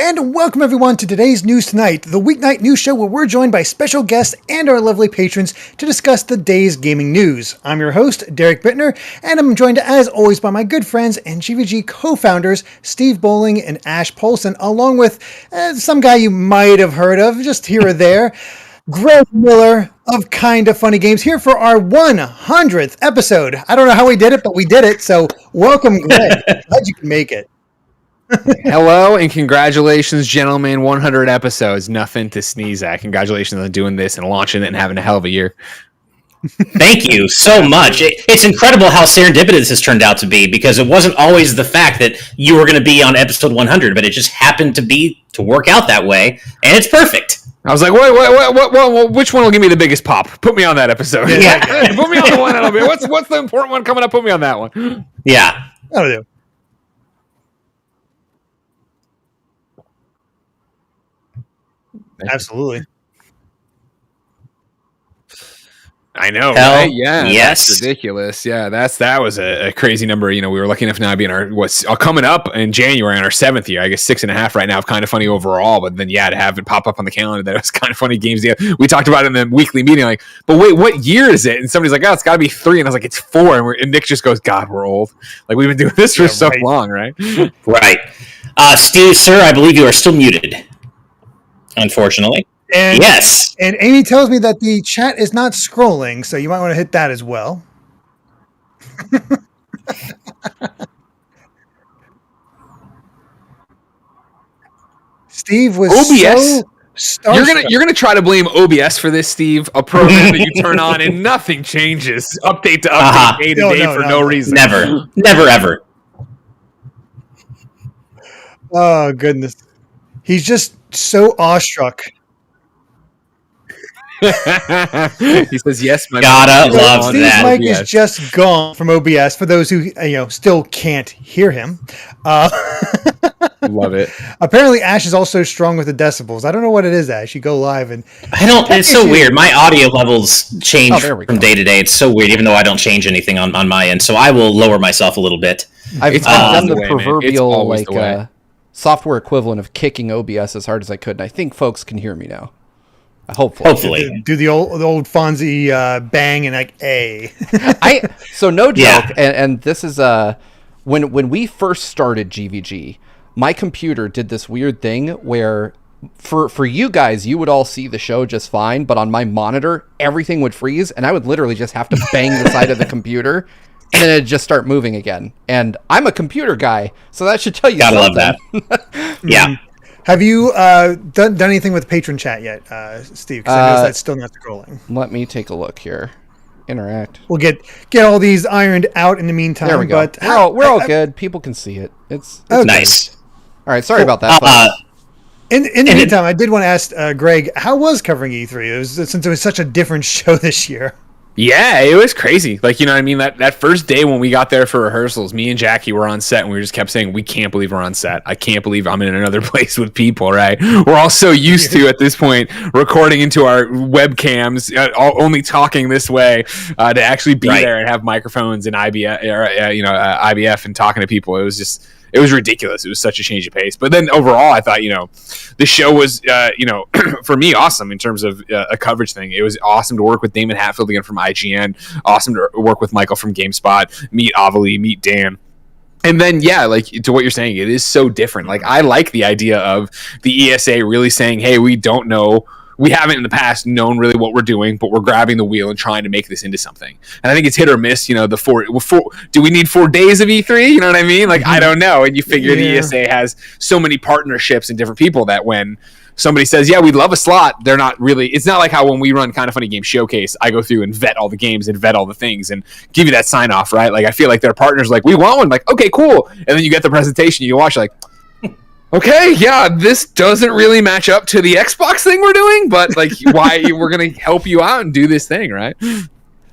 And welcome everyone to today's News Tonight, the weeknight news show where we're joined by special guests and our lovely patrons to discuss the day's gaming news. I'm your host, Derek Bittner, and I'm joined as always by my good friends and GVG co-founders, Steve Bowling and Ash Polson, along with some guy you might have heard of, just here or there, Greg Miller of Kinda Funny Games, here for our 100th episode. I don't know how we did it, but we did it, so welcome, Greg. Glad you can make it. Hello and congratulations, gentlemen. 100 episodes, nothing to sneeze at. Congratulations on doing this and launching it and having a hell of a year. Thank you so much. It's incredible how serendipitous this has turned out to be, because it wasn't always the fact that you were going to be on episode 100, but it just happened to work out that way, and it's perfect. I was like, what, which one will give me the biggest pop? Put me on that episode. Yeah. Put me on the one that'll be. What's the important one coming up? Put me on that one. Yeah. That'll do. Absolutely. I know, Hell, right? Yeah, yes. That's ridiculous. Yeah, that was a crazy number. You know, we were lucky enough now to be in our coming up in January in our 7th year. I guess 6.5 right now of Kinda Funny overall. But then to have it pop up on the calendar that it was Kinda Funny Games. Yeah, we talked about it in the weekly meeting. Like, but wait, what year is it? And somebody's like, oh, it's got to be 3. And I was like, it's 4. And Nick just goes, God, we're old. Like we've been doing this for so long, right? Right. Steve, sir, I believe you are still muted. Unfortunately. And, yes. And Amy tells me that the chat is not scrolling, so you might want to hit that as well. Steve was OBS. So you're gonna try to blame OBS for this, Steve. A program that you turn on and nothing changes, update to update, day to day for no reason. Never, ever. Oh goodness, he's just so awestruck. He says, "Yes, my gotta love Steve's that." mic is just gone from OBS. For those who still can't hear him, love it. Apparently, Ash is also strong with the decibels. I don't know what it is, Ash. You go live and I don't. It's so weird. My audio levels change from day to day. It's so weird, even though I don't change anything on my end. So I will lower myself a little bit. I've done the way, proverbial software equivalent of kicking OBS as hard as I could, and I think folks can hear me now. Hopefully. Do the old Fonzie bang and like a. So no joke, and this is when we first started GVG, my computer did this weird thing where for you guys, you would all see the show just fine, but on my monitor, everything would freeze, and I would literally just have to bang the side of the computer, and then it'd just start moving again. And I'm a computer guy, so that should tell you something. Gotta love that. Yeah. Have you done anything with patron chat yet, Steve? Because I know that's still not scrolling. Let me take a look here. Interact. We'll get all these ironed out in the meantime. There we go. But we're all good. People can see it. It's okay. Nice. All right. Sorry about that. In the meantime, I did want to ask Greg, how was covering E3? Since it was such a different show this year. Yeah, it was crazy. Like, you know what I mean? That first day when we got there for rehearsals, me and Jackie were on set and we just kept saying, we can't believe we're on set. I can't believe I'm in another place with people, right? We're all so used to, at this point, recording into our webcams, only talking this way, to actually be there and have microphones and IBF and talking to people. It was ridiculous. It was such a change of pace. But then overall, I thought, the show was, for me, awesome in terms of a coverage thing. It was awesome to work with Damon Hatfield again from IGN. Awesome to work with Michael from GameSpot. Meet Avali, meet Dan. And then, like to what you're saying, it is so different. Like, I like the idea of the ESA really saying, hey, we don't know. We haven't in the past known really what we're doing, but we're grabbing the wheel and trying to make this into something. And I think it's hit or miss, the four do we need 4 days of E3? You know what I mean? Like, I don't know. And you figure the ESA has so many partnerships and different people that when somebody says, yeah, we'd love a slot, they're not really, it's not like how when we run Kinda Funny Game Showcase, I go through and vet all the games and vet all the things and give you that sign off, right? Like, I feel like their partners like, we want one. Like, okay, cool. And then you get the presentation, you watch like, okay, yeah, this doesn't really match up to the Xbox thing we're doing, but like, why we're gonna help you out and do this thing, right?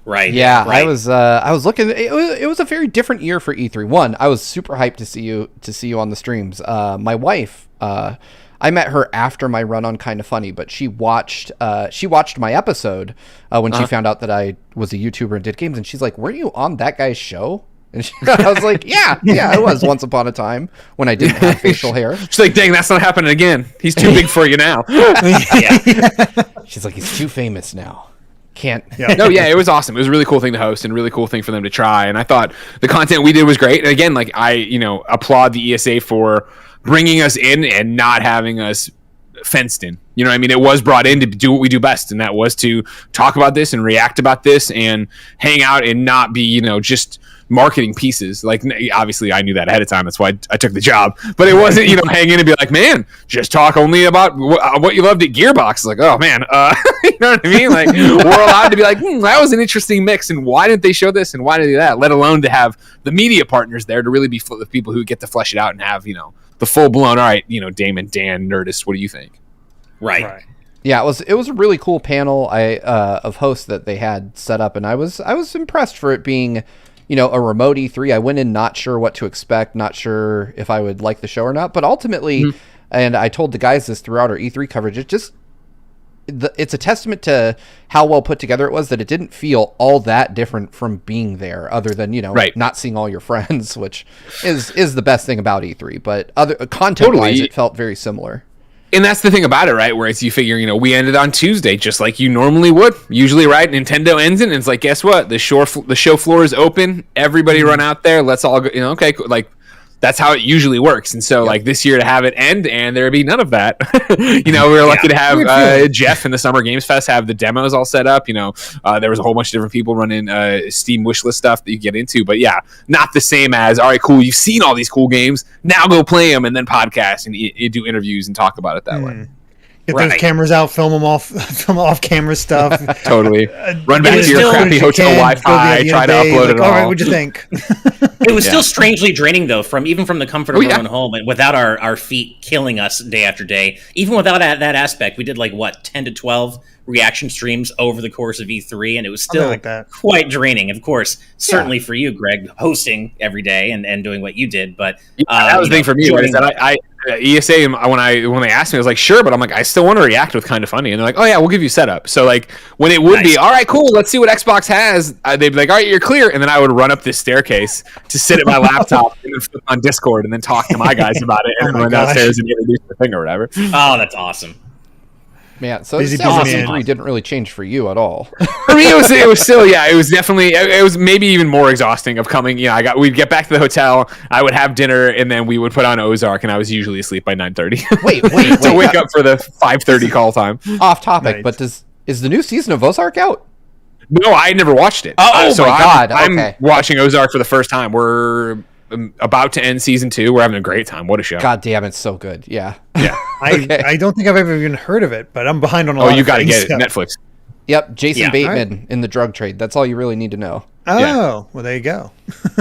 Right. Yeah, right. I was looking. It was a very different year for E3. One, I was super hyped to see you on the streams. My wife, I met her after my run on Kinda Funny, but she watched my episode when she found out that I was a YouTuber and did games, and she's like, "Were you on that guy's show?" And I was like, yeah, I was once upon a time when I didn't have facial hair. She's like, dang, that's not happening again. He's too big for you now. She's like, he's too famous now. Can't. No, yeah, it was awesome. It was a really cool thing to host and a really cool thing for them to try. And I thought the content we did was great. And again, like I, applaud the ESA for bringing us in and not having us fenced in. You know what I mean? It was brought in to do what we do best, and that was to talk about this and react about this and hang out and not be, just marketing pieces. Like, obviously I knew that ahead of time. That's why I took the job. But it wasn't, hang in and be like, man, just talk only about what you loved at Gearbox. It's like, oh man, you know what I mean? Like, we're allowed to be like, that was an interesting mix, and why didn't they show this and why did they do that? Let alone to have the media partners there to really be full of people who get to flesh it out and have, the full blown, all right, Damon, Dan, Nerdist, what do you think? Right. Yeah, it was a really cool panel of hosts that they had set up, and I was impressed for it being, a remote E3. I went in not sure what to expect, not sure if I would like the show or not, but ultimately, and I told the guys this throughout our E3 coverage, it's a testament to how well put together it was that it didn't feel all that different from being there, other than not seeing all your friends, which is the best thing about E3. But other content-wise, it felt very similar. And that's the thing about it, right? Where it's you figure, we ended on Tuesday just like you normally would. Usually, right? Nintendo ends it, and it's like, guess what? The show floor is open. Everybody run out there. Let's all go. Okay, cool. Like that's how it usually works. And so, like this year to have it end and there be none of that. We were lucky to have Jeff in the Summer Games Fest have the demos all set up. There was a whole bunch of different people running Steam wishlist stuff that you get into. But yeah, not the same as, all right, cool, you've seen all these cool games, now go play them and then podcast and do interviews and talk about it that way. Get those cameras out, film them off camera stuff. Totally. Run back to your crappy hotel Wi-Fi, try to upload it all. All right, what'd you think? It was still strangely draining, though, even from the comfort of our own home, and without our feet killing us day after day. Even without that aspect, we did 10 to 12 reaction streams over the course of E3, and it was still quite draining. Of course, certainly for you, Greg, hosting every day and doing what you did. But that was the thing for me, is that I ESA, when they asked me, I was like, sure, but I'm like, I still want to react with Kind of Funny. And they're like, oh yeah, we'll give you setup. So when it would be, all right, cool, let's see what Xbox has, they'd be like, all right, you're clear. And then I would run up this staircase to sit at my laptop and then flip on Discord and then talk to my guys about it and then run downstairs and introduce the thing or whatever. Oh, that's awesome. Man, so E3 didn't really change for you at all. For me, it was still, it was definitely, it was maybe even more exhausting of coming. We'd get back to the hotel, I would have dinner, and then we would put on Ozark, and I was usually asleep by 9:30. Wait. To wake up for the 5:30 call time. Off topic, but is the new season of Ozark out? No, I never watched it. Oh, my God. I'm watching Ozark for the first time. We're about to end season 2. We're having a great time. What a show. God damn, it's so good. Yeah. I don't think I've ever even heard of it, but I'm behind on a lot of things. Oh, you got to get it. Netflix. Yep, Jason Bateman in the drug trade. That's all you really need to know. Oh, well, there you go.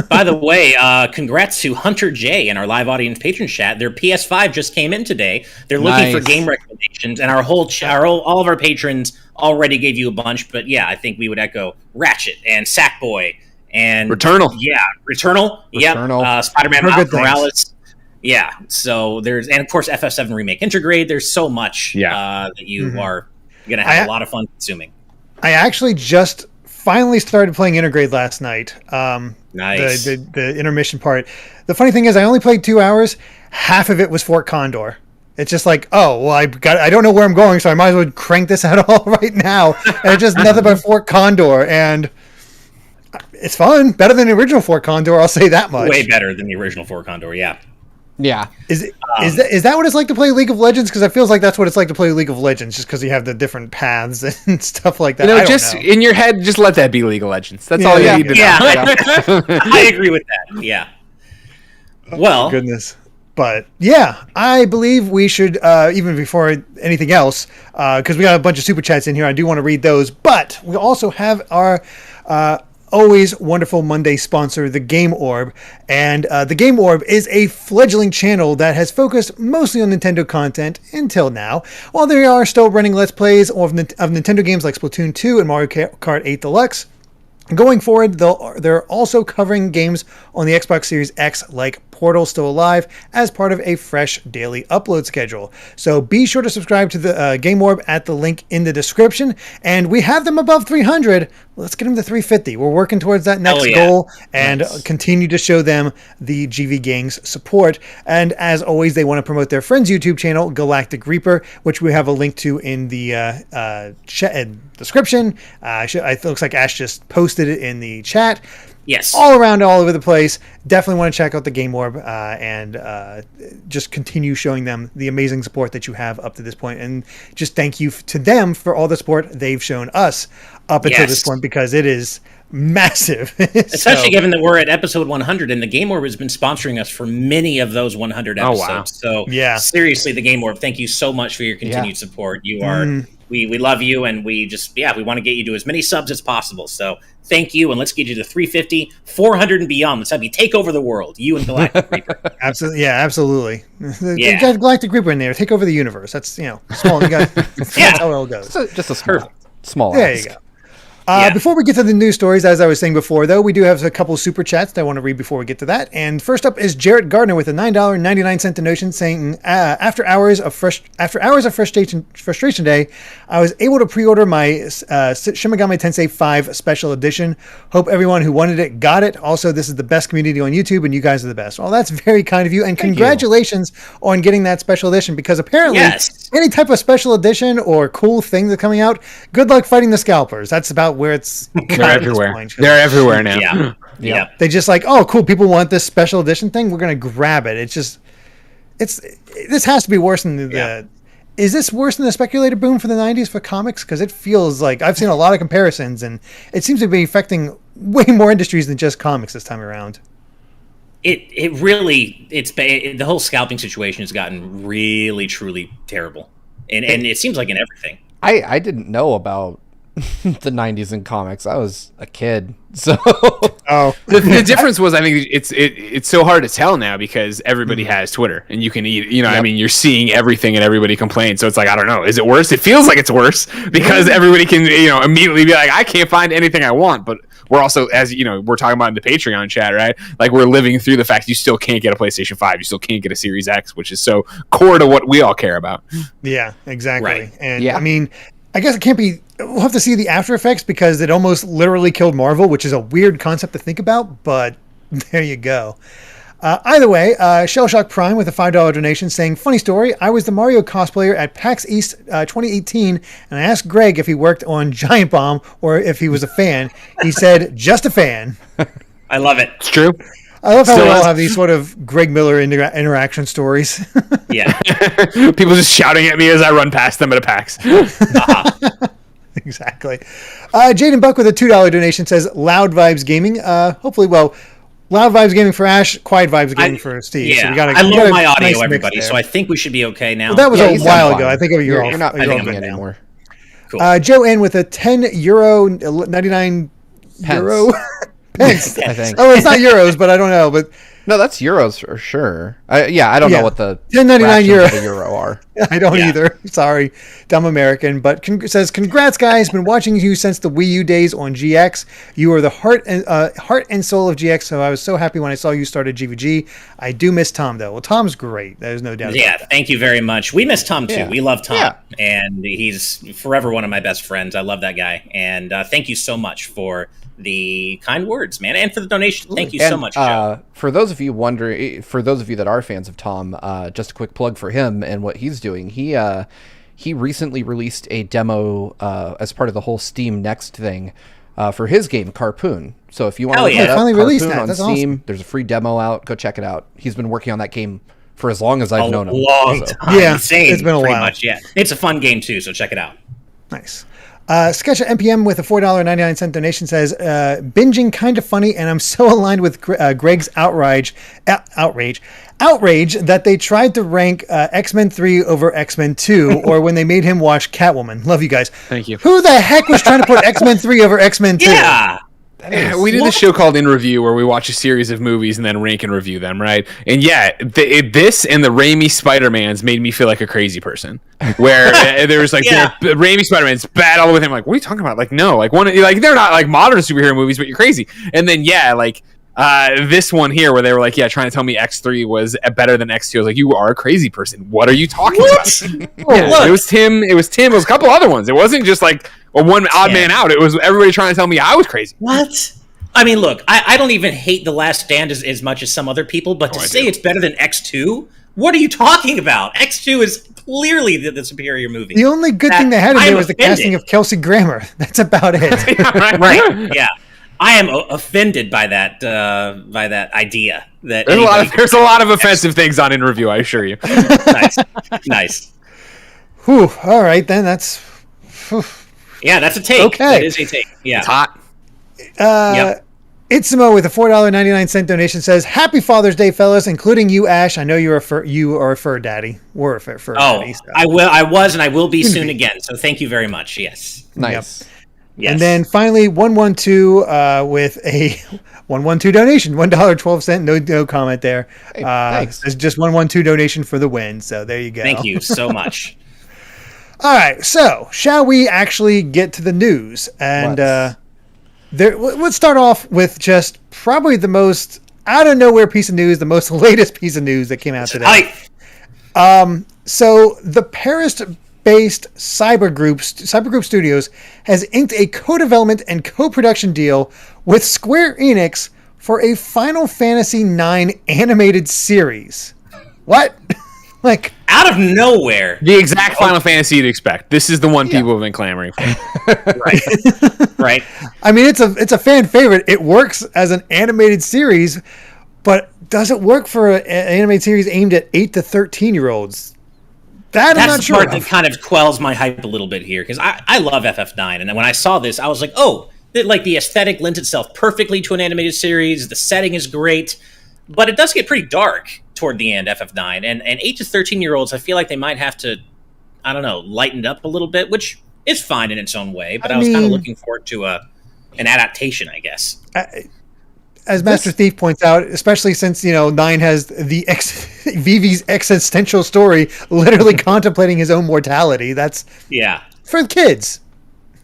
By the way, congrats to Hunter J in our live audience patron chat. Their PS5 just came in today. They're looking for game recommendations, and all of our patrons already gave you a bunch. But yeah, I think we would echo Ratchet and Sackboy and Returnal. Yeah, Returnal. Yep. Spider-Man Miles Morales. Yeah. So and of course FF7 Remake Intergrade. There's so much that you are going to have a lot of fun consuming. I actually just finally started playing Intergrade last night. Nice. The intermission part. The funny thing is, I only played 2 hours. Half of it was Fort Condor. It's just like, I don't know where I'm going, so I might as well crank this out all right now. And it's just nothing but Fort Condor, and it's fun. Better than the original Fort Condor, I'll say that much. Way better than the original Fort Condor, yeah. Yeah. Is that what it's like to play League of Legends? Because it feels like that's what it's like to play League of Legends, just because you have the different paths and stuff like that. In your head, just let that be League of Legends. That's all you need to know. Yeah. I agree with that. Yeah. Well, goodness. But yeah, I believe we should, even before anything else, because we got a bunch of super chats in here. I do want to read those, but we also have our always wonderful Monday sponsor, the Game Orb. And the Game Orb is a fledgling channel that has focused mostly on Nintendo content until now. While they are still running Let's Plays of Nintendo games like Splatoon 2 and Mario Kart 8 Deluxe, going forward, they're also covering games on the Xbox Series X like portal still alive as part of a fresh daily upload schedule. So be sure to subscribe to the Game Orb at the link in the description. And we have them above 300. Let's get them to 350. We're working towards that next goal and continue to show them the GV Gang's support. And as always, they want to promote their friend's YouTube channel, Galactic Reaper, which we have a link to in the description. It looks like Ash just posted it in the chat. Yes. All around, all over the place. Definitely want to check out the Game Orb and just continue showing them the amazing support that you have up to this point. And just thank you to them for all the support they've shown us up until this point, because it is massive. Especially given that we're at episode 100 and the Game Orb has been sponsoring us for many of those 100 episodes. So seriously, the Game Orb, thank you so much for your continued support. You are... We love you, and we want to get you to as many subs as possible. So thank you, and let's get you to 350, 400 and beyond. Let's have you take over the world, you and Galactic Reaper. Absolutely. You got Galactic Reaper in there. Take over the universe. That's, small. That's how it all goes. So just a small There you go. Before we get to the news stories, as I was saying before, though, we do have a couple super chats that I want to read before we get to that. And first up is Jarrett Gardner with a $9.99 donation saying, after hours of frustration day, I was able to pre-order my Shin Megami Tensei 5 Special Edition. Hope everyone who wanted it got it. Also, this is the best community on YouTube, and you guys are the best. Well, that's very kind of you, and congratulations on getting that special edition, because apparently any type of special edition or cool thing that's coming out, good luck fighting the scalpers. That's about where it's they're everywhere. They're everywhere now. Yeah. They just like, oh, cool, people want this special edition thing, we're gonna grab it. This has to be worse than the is this worse than the speculator boom for the 90s for comics? Because it feels like I've seen a lot of comparisons, and it seems to be affecting way more industries than just comics this time around. The whole scalping situation has gotten really, truly terrible, and it seems like in everything. I didn't know about the 90s in comics. I was a kid, so the difference was, I think it's so hard to tell now because everybody has Twitter, and you can I mean, you're seeing everything and everybody complains, so it's like, I don't know, is it worse? It feels like it's worse because everybody can immediately be like, I can't find anything I want. But we're also, as we're talking about in the Patreon chat, right? Like, we're living through the fact you still can't get a PlayStation 5, you still can't get a Series X, which is so core to what we all care about. Yeah, exactly. Right. And I mean, I guess it can't be. We'll have to see the after effects, because it almost literally killed Marvel, which is a weird concept to think about, but there you go. Either way, Shellshock Prime with a $5 donation saying, funny story, I was the Mario cosplayer at PAX East 2018, and I asked Greg if he worked on Giant Bomb or if he was a fan. He said, just a fan. I love it. It's true. I love how we all have these sort of Greg Miller interaction stories. Yeah. People just shouting at me as I run past them at a PAX. Exactly. Jaden Buck with a $2 donation says, Loud Vibes Gaming. Hopefully, Loud Vibes Gaming for Ash, Quiet Vibes Gaming for Steve. Yeah, so I love my audio, everybody, so I think we should be okay now. Well, that was a while ago. I think you're not paying me anymore. Cool. Joe N with a €10, 99 euro pence. I think. Oh, it's not euros, but I don't know. But no, that's euros for sure. I don't know what the 10.99 euro are. I don't either. Sorry, dumb American. But says, congrats, guys. Been watching you since the Wii U days on GX. You are the heart and soul of GX. So I was so happy when I saw you start at GVG. I do miss Tom, though. Well, Tom's great. There's no doubt. Yeah, thank you very much. We miss Tom too. We love Tom, and he's forever one of my best friends. I love that guy, and thank you so much for the kind words, man, and for the donation. Thank you so much, Joe. For those of you wondering, for those of you that are fans of Tom, just a quick plug for him and what he's doing. He recently released a demo as part of the whole Steam Next thing for his game Carpoon. So if you want to look it up, finally released Carpoon that. on That's Steam, awesome. there's a free demo out. Go check it out. He's been working on that game for as long as I've known him. A long time. Yeah, Insane, it's been a while. Much, yeah. It's a fun game too, so check it out. Nice. Sketch at NPM with a $4.99 donation says, binging kind of funny, and I'm so aligned with Greg's outrage that they tried to rank X-Men 3 over X-Men 2, or when they made him watch Catwoman. Love you guys. Thank you. Who the heck was trying to put X-Men 3 over X-Men 2? Yeah. We did this show called In Review where we watch a series of movies and then rank and review them, right? And this and the Raimi Spider-Mans made me feel like a crazy person. Where there was like, Raimi Spider-Man's bad all the way with him. Like, what are you talking about? Like, no, like they're not like modern superhero movies, but you're crazy. And then like This one here, where they were like, trying to tell me X3 was better than X2. I was like, you are a crazy person. What are you talking about? It was Tim. It was a couple other ones. It wasn't just like one odd man out. It was everybody trying to tell me I was crazy. What? I mean, look, I don't even hate The Last Stand as much as some other people, but to say it's better than X2, what are you talking about? X2 is clearly the superior movie. The only good thing they had in there was the casting of Kelsey Grammer. That's about it. Right? Yeah. I am offended by that idea. That there's a lot of offensive things on in review, I assure you. Nice. Whew. All right, then that's. Yeah, that's a take. Okay, that is a take. Yeah, it's hot. Itsumo with a $4.99 donation says, "Happy Father's Day, fellas, including you, Ash. I know you are a fur daddy. We're a fur daddy. So. I was, and I will be soon again. So thank you very much. Yes, nice." Yep. Yes. And then finally, 112 with a 112 donation, $1.12. No comment there. Hey, thanks. It's just 112 donation for the win. So there you go. Thank you so much. All right. So shall we actually get to the news? And let's start off with just probably the most out of nowhere piece of news, the most latest piece of news that came out today. So the Paris-based Cybergroup Studios has inked a co-development and co-production deal with Square Enix for a Final Fantasy IX animated series. What? Like out of nowhere. The exact Final Fantasy you'd expect. This is the one people have been clamoring for. Right. I mean, it's a fan favorite. It works as an animated series, but does it work for an animated series aimed at 8 to 13-year-olds? That's the part that kind of quells my hype a little bit here, because I love FF9, and then when I saw this, I was like, the aesthetic lends itself perfectly to an animated series. The setting is great, but it does get pretty dark toward the end, FF9, and 8 to 13-year-olds, I feel like they might have to, I don't know, lighten it up a little bit, which is fine in its own way, but I was kind of looking forward to an adaptation, I guess. As Master Thief points out, especially since 9 has the Vivi's existential story, literally contemplating his own mortality. That's for the kids,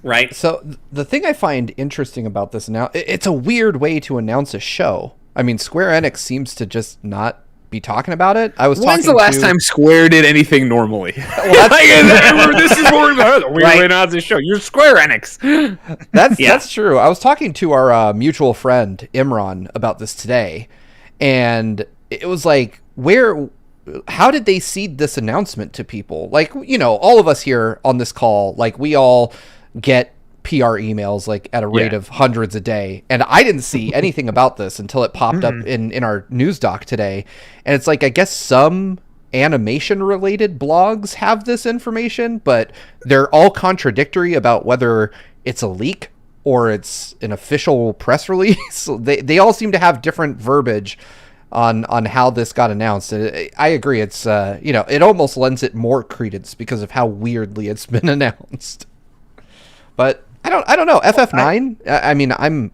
right? So the thing I find interesting about this now, it's a weird way to announce a show. I mean, Square Enix seems to just not be talking about it. When's the last time Square did anything normally? This is what we're announcing the show. You're Square Enix. That's true. I was talking to our mutual friend Imran about this today, and it was like, how did they seed this announcement to people? Like, all of us here on this call, like, we all get PR emails like at a rate of hundreds a day, and I didn't see anything about this until it popped up in our news doc today. And it's like, I guess some animation related blogs have this information, but they're all contradictory about whether it's a leak or it's an official press release. They all seem to have different verbiage on how this got announced. And I agree, it's it almost lends it more credence because of how weirdly it's been announced. But I don't know. FF9. I mean, I'm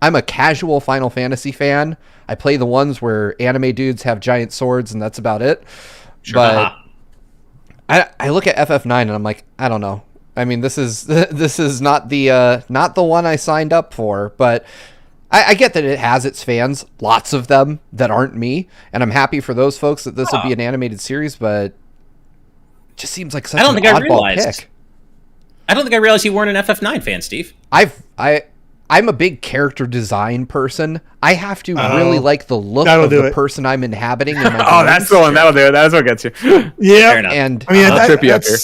a casual Final Fantasy fan. I play the ones where anime dudes have giant swords, and that's about it. Sure. But I look at FF9 and I'm like, I don't know. I mean, this is not the one I signed up for. But I get that it has its fans, lots of them that aren't me, and I'm happy for those folks that this will be an animated series. But it just seems like such an oddball pick. I don't think I realized you weren't an FF9 fan, Steve. I'm a big character design person. I have to really like the look of the person I'm inhabiting. In my that's the one. That'll do it. That's what gets you. Yeah. Fair enough. And I mean, I'll trip you up here.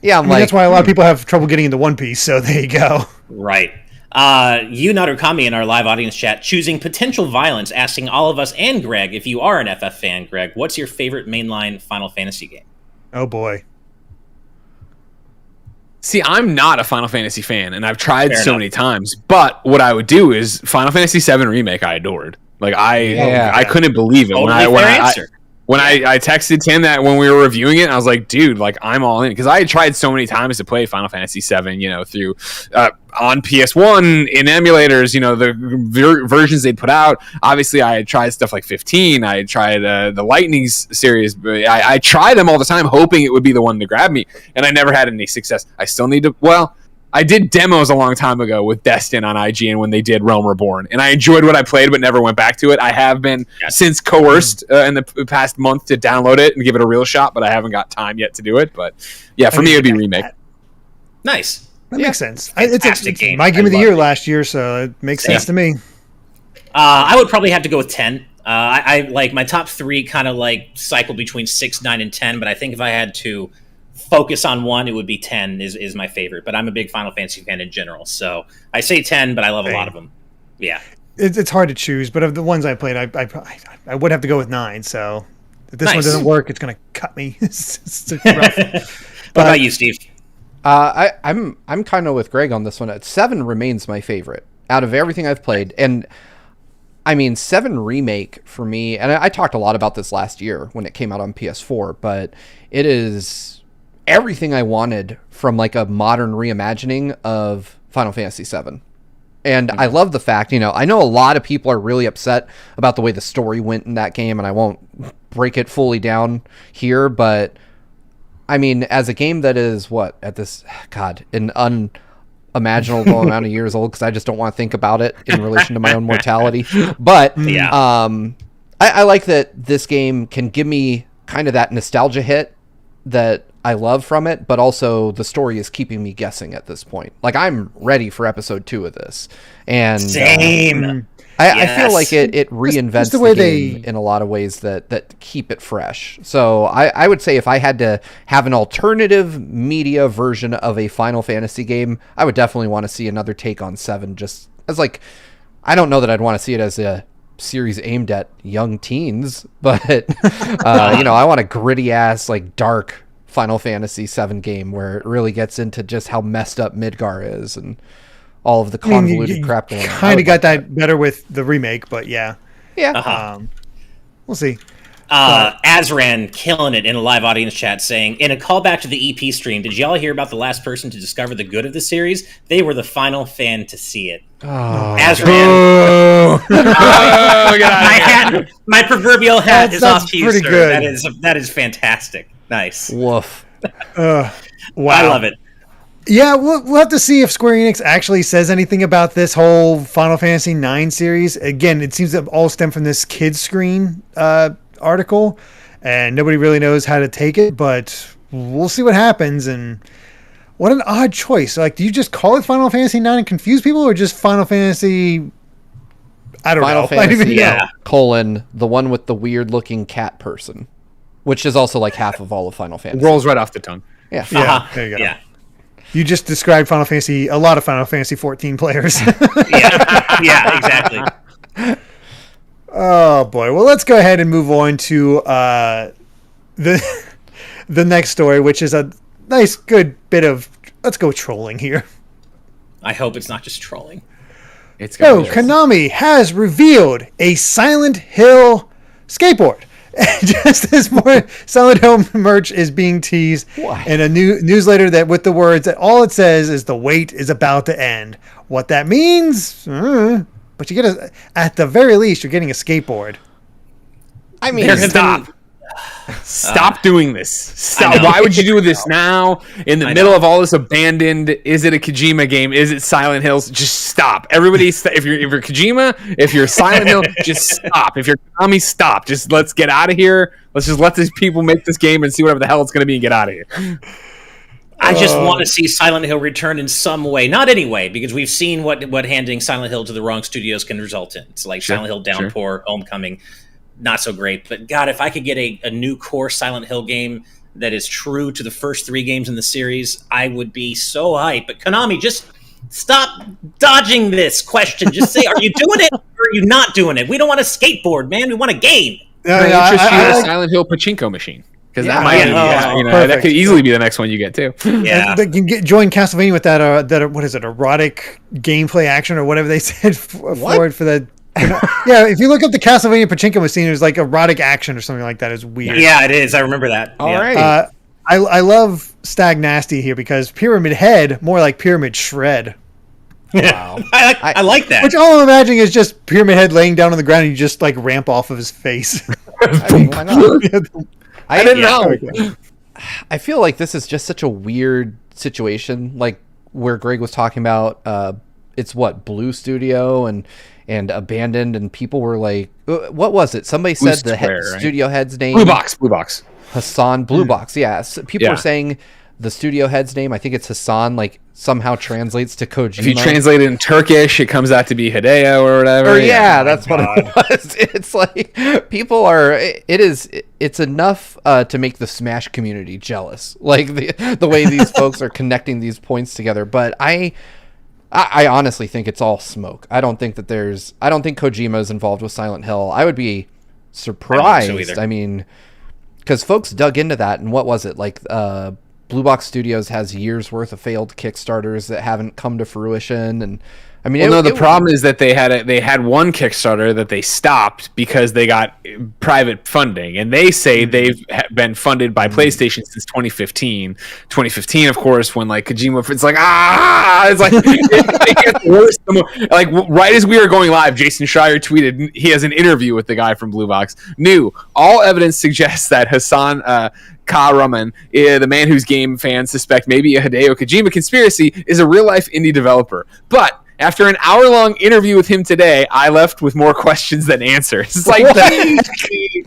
Yeah, that's why a lot of people have trouble getting into One Piece. So there you go. Right. You, Narukami, in our live audience chat, choosing potential violence, asking all of us and Greg, if you are an FF fan, Greg, what's your favorite mainline Final Fantasy game? Oh boy. See, I'm not a Final Fantasy fan, and I've tried so many times. But what I would do is Final Fantasy VII Remake. I adored. Like I couldn't believe it when I texted Tim that when we were reviewing it. I was like, dude, like I'm all in, because I had tried so many times to play Final Fantasy VII. Through on PS1 in emulators. The versions they put out. Obviously, I had tried stuff like 15. I had tried the Lightning series. But I try them all the time, hoping it would be the one to grab me, and I never had any success. I still need to. Well, I did demos a long time ago with Destin on IGN when they did Realm Reborn, and I enjoyed what I played, but never went back to it. I have been since coerced in the past month to download it and give it a real shot, but I haven't got time yet to do it. But yeah, for me, it would be remake. Nice. That makes sense. It's game. My game of the year last year, so it makes sense to me. I would probably have to go with 10. I like my top 3 kind of like cycle between 6, 9, and 10, but I think if I had to focus on one, it would be 10 is my favorite. But I'm a big Final Fantasy fan in general, so I say 10, but I love a lot of them. Yeah, it's hard to choose, but of the ones I played, I would have to go with 9. So if this one doesn't work, it's going to cut me. It's rough. What about you, Steve? I'm kind of with Greg on this one. 7 remains my favorite out of everything I've played, and I mean 7 remake for me. And I talked a lot about this last year when it came out on PS4, but it is everything I wanted from like a modern reimagining of Final Fantasy VII. And I love the fact, I know a lot of people are really upset about the way the story went in that game, and I won't break it fully down here, but I mean, as a game that is an unimaginable amount of years old, because I just don't want to think about it in relation to my own mortality. But I like that this game can give me kind of that nostalgia hit that I love from it, but also the story is keeping me guessing at this point. Like, I'm ready for episode 2 of this. And Same. I feel like it reinvents the game in a lot of ways that keep it fresh. So I would say if I had to have an alternative media version of a Final Fantasy game, I would definitely want to see another take on 7. Just as like, I don't know that I'd want to see it as a series aimed at young teens, but I want a gritty ass, like, dark Final Fantasy 7 game where it really gets into just how messed up Midgar is and all of the convoluted crap going on. Kind of got that better with the remake, but yeah. We'll see. Azran killing it in a live audience chat saying, in a callback to the EP stream, did y'all hear about the last person to discover the good of the series? They were the final fan to see it. Azran. My proverbial hat is off to you, sir. Good. That is fantastic. Nice. Woof. Wow. I love it. Yeah, we'll have to see if Square Enix actually says anything about this whole Final Fantasy IX series. Again, it seems to all stem from this kids screen article, and nobody really knows how to take it, but we'll see what happens. And what an odd choice. Like, do you just call it Final Fantasy IX and confuse people, or just Final Fantasy... I don't know. Fantasy, the one with the weird-looking cat person, which is also like half of all of Final Fantasy. Rolls right off the tongue. Yeah. There you go. Yeah. You just described a lot of Final Fantasy 14 players. yeah, exactly. Oh boy. Well, let's go ahead and move on to the next story, which is a nice, good bit of, let's go trolling here. I hope it's not just trolling. Konami has revealed a Silent Hill skateboard. Just as more Silent Hill merch is being teased in a new newsletter that with the words that all it says is the wait is about to end. What that means, but you get at the very least, you're getting a skateboard. I mean, Stop doing this. Stop. Why would you do this now in the middle of all this abandoned? Is it a Kojima game? Is it Silent Hills? Just stop. Everybody, if you're Kojima, if you're Silent Hill, just stop. If you're Konami, stop. Just let's get out of here. Let's just let these people make this game and see whatever the hell it's going to be and get out of here. I just want to see Silent Hill return in some way. Not any way, because we've seen what handing Silent Hill to the wrong studios can result in. It's like Silent Hill Downpour, Homecoming. Not so great, but God, if I could get a new core Silent Hill game that is true to the first 3 games in the series, I would be so hyped. But Konami, just stop dodging this question. Just say, are you doing it or are you not doing it? We don't want a skateboard, man. We want a game. A Silent Hill pachinko machine. Because that might that could easily be the next one you get too. Yeah, they can join Castlevania with that what is it, erotic gameplay action or whatever they said for that. Yeah, if you look up the Castlevania pachinko machine, there's like erotic action or something like that. It's weird. Yeah, it is. I remember that. All right. I love Stag Nasty here because Pyramid Head, more like Pyramid Shred. Wow. I like that. Which all I'm imagining is just Pyramid Head laying down on the ground and you just like ramp off of his face. I mean, why not? I didn't know. I feel like this is just such a weird situation. Like, where Greg was talking about it's what Blue Studio and abandoned, and people were like, what was it? Somebody Blue said the Square, right? studio head's name. Blue Box. Hassan Blue Box. Yeah. So people were saying the studio head's name, I think it's Hassan, like somehow translates to Kojima. If you translate it in Turkish, it comes out to be Hideo or whatever. Or that's what it was. It's like people are. It's enough to make the Smash community jealous. Like the way these folks are connecting these points together. But I honestly think it's all smoke. I don't think Kojima is involved with Silent Hill. I would be surprised. I don't think so either. I mean, because folks dug into that, and what was it like? Blue Box Studios has years worth of failed Kickstarters that haven't come to fruition, and I mean, the problem is that they had one Kickstarter that they stopped because they got private funding, and they say they've been funded by PlayStation since 2015. 2015, of course, when like Kojima, it's like it's like it gets worse. Like right as we were going live, Jason Schreier tweeted he has an interview with the guy from Blue Box. All evidence suggests that Hassan Kahraman, the man whose game fans suspect maybe a Hideo Kojima conspiracy, is a real-life indie developer. But after an hour-long interview with him today, I left with more questions than answers. It's like,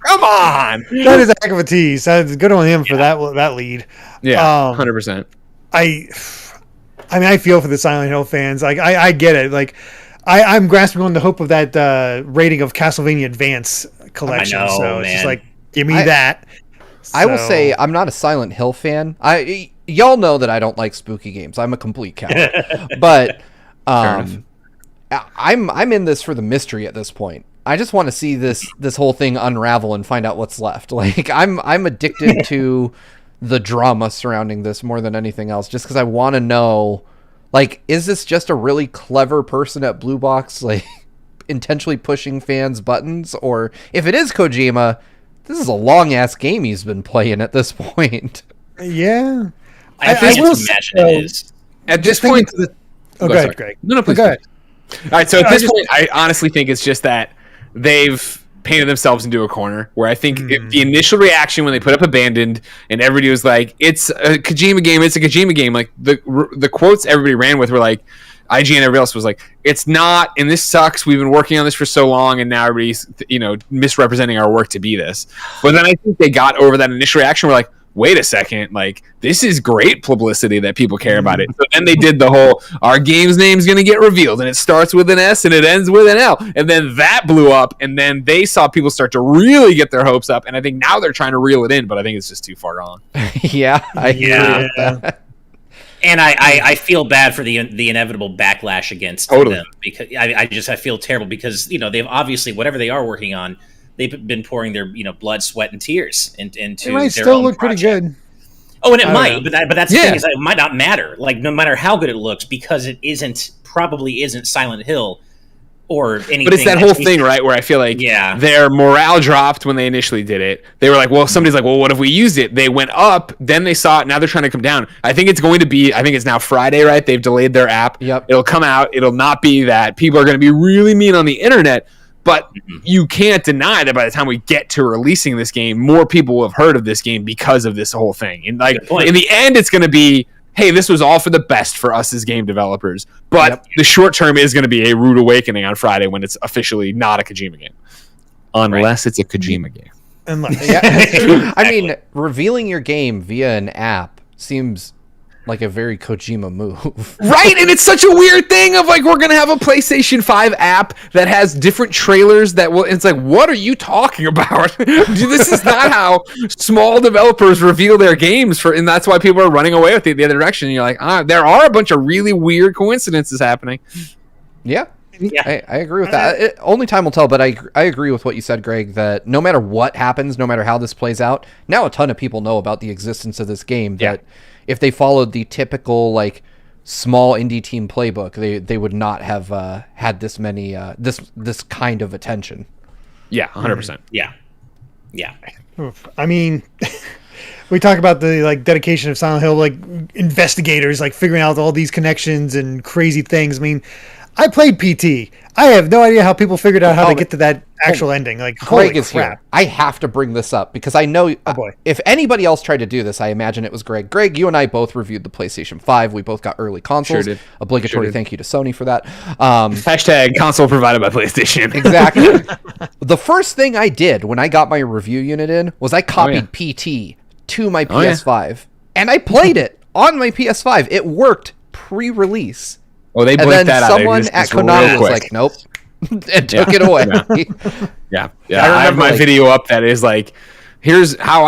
come on! That is a heck of a tease. That's good on him for that lead. Yeah, 100%. I mean, I feel for the Silent Hill fans. Like, I get it. Like, I'm grasping on the hope of that rating of Castlevania Advance collection. I know, so it's man. just like, give me that. I will say I'm not a Silent Hill fan. Y'all know that I don't like spooky games. I'm a complete coward. But I'm in this for the mystery at this point. I just want to see this whole thing unravel and find out what's left. Like I'm addicted to the drama surrounding this more than anything else, just because I want to know, like, is this just a really clever person at Blue Box, like intentionally pushing fans' buttons, or if it is Kojima, this is a long ass game he's been playing at this point. Yeah, I will imagine it is. At this point, go ahead, Greg. No, please. Go ahead. All right, so at this point, I honestly think it's just that they've painted themselves into a corner where I think the initial reaction when they put up Abandoned and everybody was like, it's a Kojima game, like the quotes everybody ran with were like, IG and everybody else was like, it's not, and this sucks, we've been working on this for so long, and now everybody's misrepresenting our work to be this. But then I think they got over that initial reaction, we're like, wait a second, like, this is great publicity that people care about it. So then they did the whole, our game's name's going to get revealed, and it starts with an S and it ends with an L. And then that blew up, and then they saw people start to really get their hopes up, and I think now they're trying to reel it in, but I think it's just too far gone. Yeah, I agree with that. And I feel bad for the inevitable backlash against them, because I feel terrible because they've obviously, whatever they are working on, they've been pouring their blood, sweat, and tears into. It might still look pretty good. Oh, and it might, but that's the thing is, it might not matter. Like, no matter how good it looks, because it probably isn't Silent Hill or anything. But it's that whole thing, right, where I feel like their morale dropped when they initially did it. They were like, well, somebody's like, well, what if we used it? They went up, then they saw it, now they're trying to come down. I think it's now Friday, right? They've delayed their app. Yep. It'll come out. It'll not be that. People are going to be really mean on the internet. But you can't deny that by the time we get to releasing this game, more people will have heard of this game because of this whole thing. And like in the end, it's going to be, hey, this was all for the best for us as game developers. But the short term is going to be a rude awakening on Friday when it's officially not a Kojima game. Unless it's a Kojima game. I mean, revealing your game via an app seems like a very Kojima move. Right, and it's such a weird thing of like, we're going to have a PlayStation 5 app that has different trailers that will, it's like, what are you talking about? This is not how small developers reveal their games, and that's why people are running away with it the other direction. And you're like, there are a bunch of really weird coincidences happening. Yeah. I agree with that. Only time will tell, but I agree with what you said, Greg, that no matter what happens, no matter how this plays out, now a ton of people know about the existence of this game, that if they followed the typical, like, small indie team playbook, they would not have had this many, this kind of attention. Yeah, 100%. Yeah. I mean, we talk about the like dedication of Silent Hill, like investigators, like figuring out all these connections and crazy things. I mean, I played PT. I have no idea how people figured out how to get to that actual ending. Like, Greg is crap. here. I have to bring this up because I know if anybody else tried to do this, I imagine it was Greg. Greg, you and I both reviewed the PlayStation 5. We both got early consoles. Sure did. Obligatory thank you to Sony for that. Hashtag console provided by PlayStation. Exactly. The first thing I did when I got my review unit in was I copied PT to my PS5. And I played it on my PS5. It worked pre-release. Oh, they And blinked then that out. someone at Konami was like, nope. And took it away. Yeah. I have my video up that is like, here's how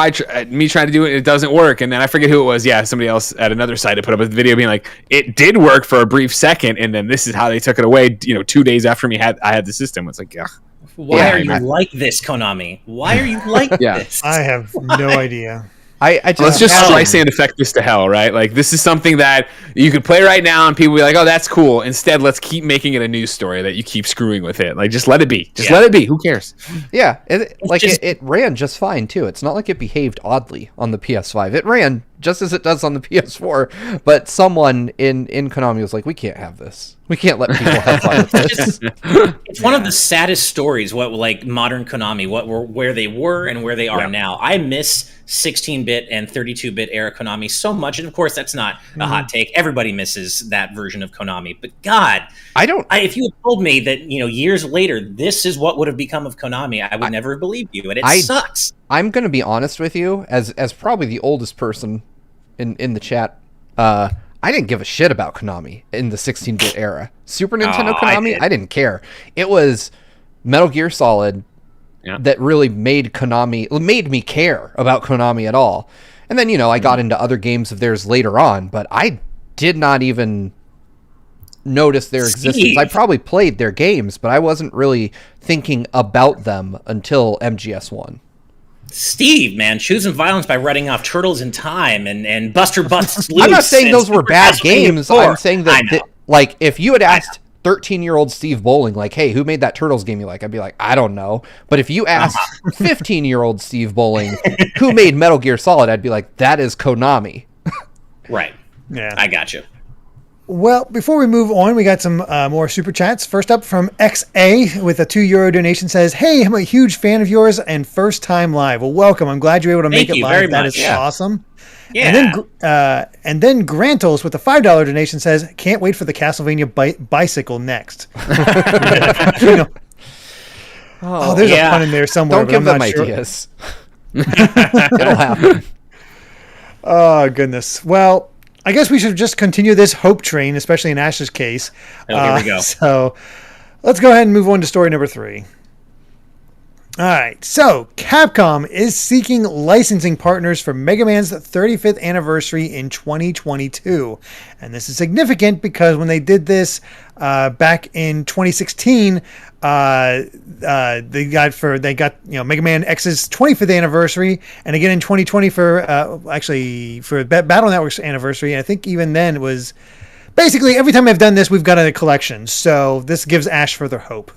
me trying to do it. It doesn't work. And then I forget who it was. Yeah, somebody else at another site to put up a video being like, it did work for a brief second. And then this is how they took it away. 2 days after I had the system. It's like, Why are you like this, Konami? Why are you like this? I have no idea. Let's just Streisand effect this to hell, right? Like, this is something that you could play right now and people will be like, oh, that's cool. Instead, let's keep making it a news story that you keep screwing with it. Like, just let it be. Let it be. Who cares? Yeah. It ran just fine, too. It's not like it behaved oddly on the PS5. It ran just as it does on the PS4. But someone in Konami was like, we can't have this. We can't let people have fun with this. It's one of the saddest stories, modern Konami, where they were and where they are now. I miss 16-bit and 32-bit era Konami so much, and of course that's not a hot take. Everybody misses that version of Konami, but God, if you had told me that years later this is what would have become of Konami, I would never have believed you, and it sucks. I'm going to be honest with you, as probably the oldest person in the chat. I didn't give a shit about Konami in the 16-bit era. Super Nintendo Konami, I didn't care. It was Metal Gear Solid that really made me care about Konami at all. And then, I got into other games of theirs later on, but I did not even notice their existence. I probably played their games, but I wasn't really thinking about them until MGS1. Steve, man, choosing violence by writing off Turtles in Time and Buster Busts Loose. I'm not saying those were bad games. I'm saying that, if you had asked 13-year-old Steve Bowling, like, hey, who made that Turtles game you like? I'd be like, I don't know. But if you asked 15-year-old Steve Bowling, who made Metal Gear Solid? I'd be like, that is Konami. Right. Yeah. I got you. Well, before we move on, we got some more super chats. First up from XA with a €2 donation says, hey, I'm a huge fan of yours and first time live. Well, welcome. I'm glad you're able to make it live. That is awesome. Yeah. And then Grantles with a $5 donation says, can't wait for the Castlevania bicycle next. There's a pun in there somewhere. Don't give them ideas. It'll happen. Oh, goodness. Well, I guess we should just continue this hope train, especially in Ash's case. Here we go. So let's go ahead and move on to story number 3. All right. So Capcom is seeking licensing partners for Mega Man's 35th anniversary in 2022. And this is significant because when they did this back in 2016, they got Mega Man X's 25th anniversary, and again in 2020 for Battle Network's anniversary. And I think even then it was basically every time I've done this, we've got a collection. So this gives Ash further hope.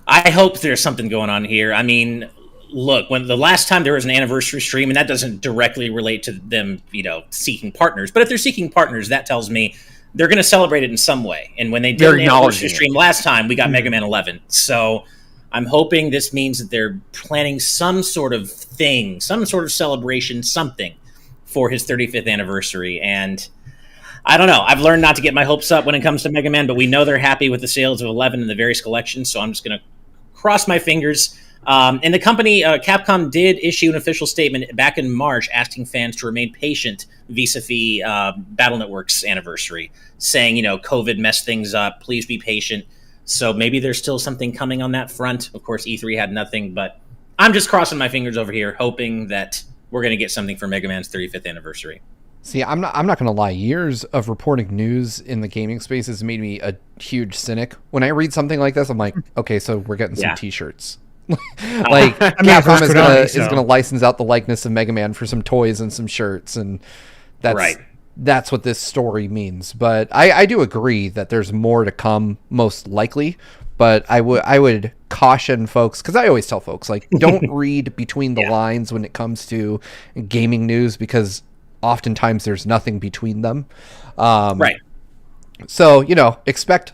I hope there's something going on here. I mean, look, when the last time there was an anniversary stream, and that doesn't directly relate to them, seeking partners, but if they're seeking partners, that tells me they're going to celebrate it in some way. And when they did an anniversary stream last time, we got Mega Man 11. So I'm hoping this means that they're planning some sort of thing, some sort of celebration, something for his 35th anniversary. And I don't know. I've learned not to get my hopes up when it comes to Mega Man, but we know they're happy with the sales of 11 in the various collections, so I'm just going to cross my fingers. And the company, Capcom, did issue an official statement back in March asking fans to remain patient vis-a-vis Battle Network's anniversary, saying, COVID messed things up. Please be patient. So maybe there's still something coming on that front. Of course, E3 had nothing, but I'm just crossing my fingers over here, hoping that we're going to get something for Mega Man's 35th anniversary. See, I'm not going to lie. Years of reporting news in the gaming space has made me a huge cynic. When I read something like this, I'm like, okay, so we're getting some T-shirts. Capcom is gonna license out the likeness of Mega Man for some toys and some shirts, and that's what this story means. But I do agree that there's more to come, most likely. But I would caution folks, because I always tell folks, like, don't read between the lines when it comes to gaming news, because oftentimes there's nothing between them. So, expect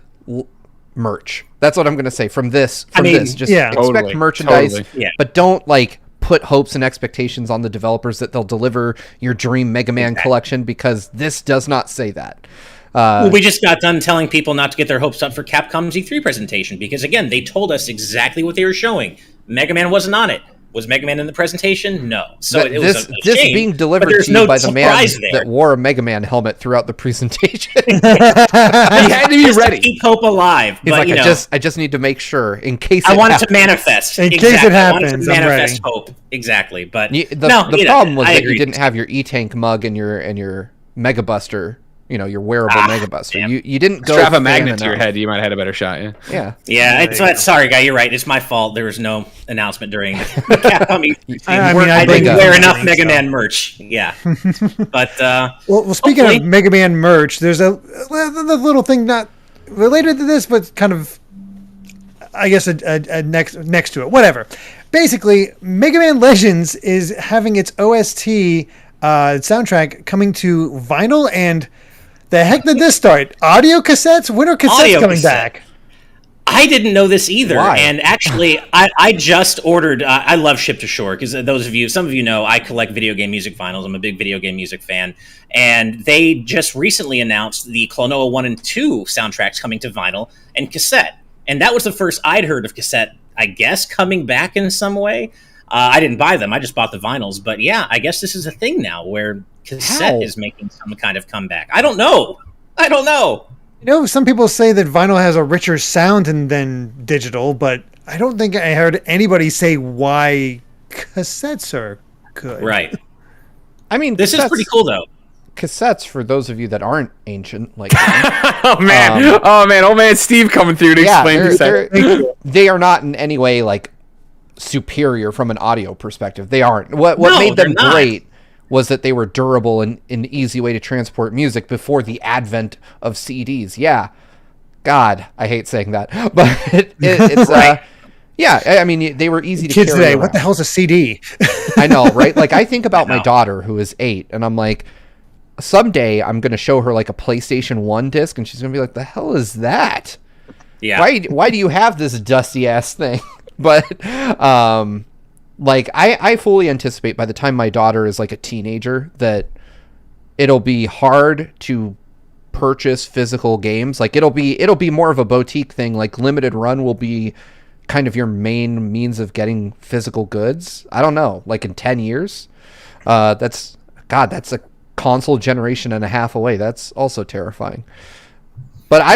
merch. That's what I'm going to say from this. Just expect Totally. merchandise, Totally. but don't like put hopes and expectations on the developers that they'll deliver your dream Mega Man collection, because this does not say that. Well, we just got done telling people not to get their hopes up for Capcom's E3 presentation because, again, they told us exactly what they were showing. Mega Man wasn't on it. Was Mega Man in the presentation? No. So it was this being delivered to you by the man that wore a Mega Man helmet throughout the presentation. He had to be ready. To keep hope alive. He's but, like, I just need to make sure in case I wanted to manifest. In case it happens, I wanted to manifest hope. Exactly. But the problem was that you didn't have your E-Tank mug and your Mega Buster. Your wearable Mega Buster. You didn't go strap a magnet to your head. You might have had a better shot. Yeah. Sorry, guy. You're right. It's my fault. There was no announcement during the Capcom E3. I didn't wear enough Mega Man merch. Yeah, but well, speaking of Mega Man merch, there's a little thing not related to this, but kind of, I guess, a next to it. Whatever. Basically, Mega Man Legends is having its OST soundtrack coming to vinyl and. The heck did this start? Audio cassettes? When are cassettes coming back? I didn't know this either. Why? And actually, I just ordered... I love Ship to Shore, because some of you know, I collect video game music vinyls. I'm a big video game music fan. And they just recently announced the Klonoa 1 and 2 soundtracks coming to vinyl and cassette. And that was the first I'd heard of cassette, I guess, coming back in some way. I didn't buy them. I just bought the vinyls. But yeah, I guess this is a thing now where cassette is making some kind of comeback. I don't know. Some people say that vinyl has a richer sound than digital, but I don't think I heard anybody say why cassettes are good. Right. I mean, this is pretty cool, though. Cassettes, for those of you that aren't ancient, like oh man, old man Steve coming through to explain cassettes. They are not in any way like superior from an audio perspective. They aren't. What made them great was that they were durable and an easy way to transport music before the advent of CDs. Yeah. God, I hate saying that. But it's right. I mean, they were easy to kids carry today, around. what the hell's a CD? I know, right? Like, I think about my daughter who is 8, and I'm like, someday I'm going to show her like a PlayStation 1 disc, and she's going to be like, the hell is that? Yeah. Why do you have this dusty ass thing? But like I fully anticipate by the time my daughter is like a teenager that it'll be hard to purchase physical games. Like it'll be more of a boutique thing. Like limited run will be kind of your main means of getting physical goods. I don't know, like in 10 years. That's a console generation and a half away. That's also terrifying. But I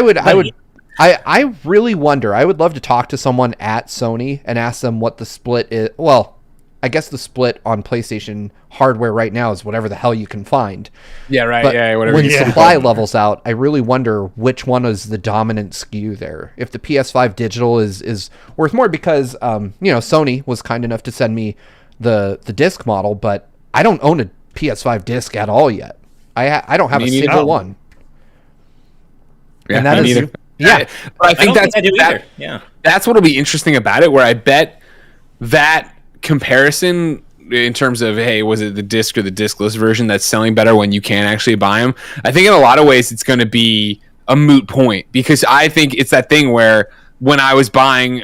really wonder. I would love to talk to someone at Sony and ask them what the split is. Well, I guess the split on PlayStation hardware right now is whatever the hell you can find. Yeah, right. But whatever. When supply levels out, I really wonder which one is the dominant SKU there. If the PS5 digital is worth more, because Sony was kind enough to send me the disc model, but I don't own a PS5 disc at all yet. I don't have a single one. Yeah, and that is neither. Yeah, but I think that's what'll be interesting about it. Where I bet that comparison in terms of, hey, was it the disc or the discless version that's selling better when you can actually buy them? I think in a lot of ways it's going to be a moot point, because I think it's that thing where when I was buying,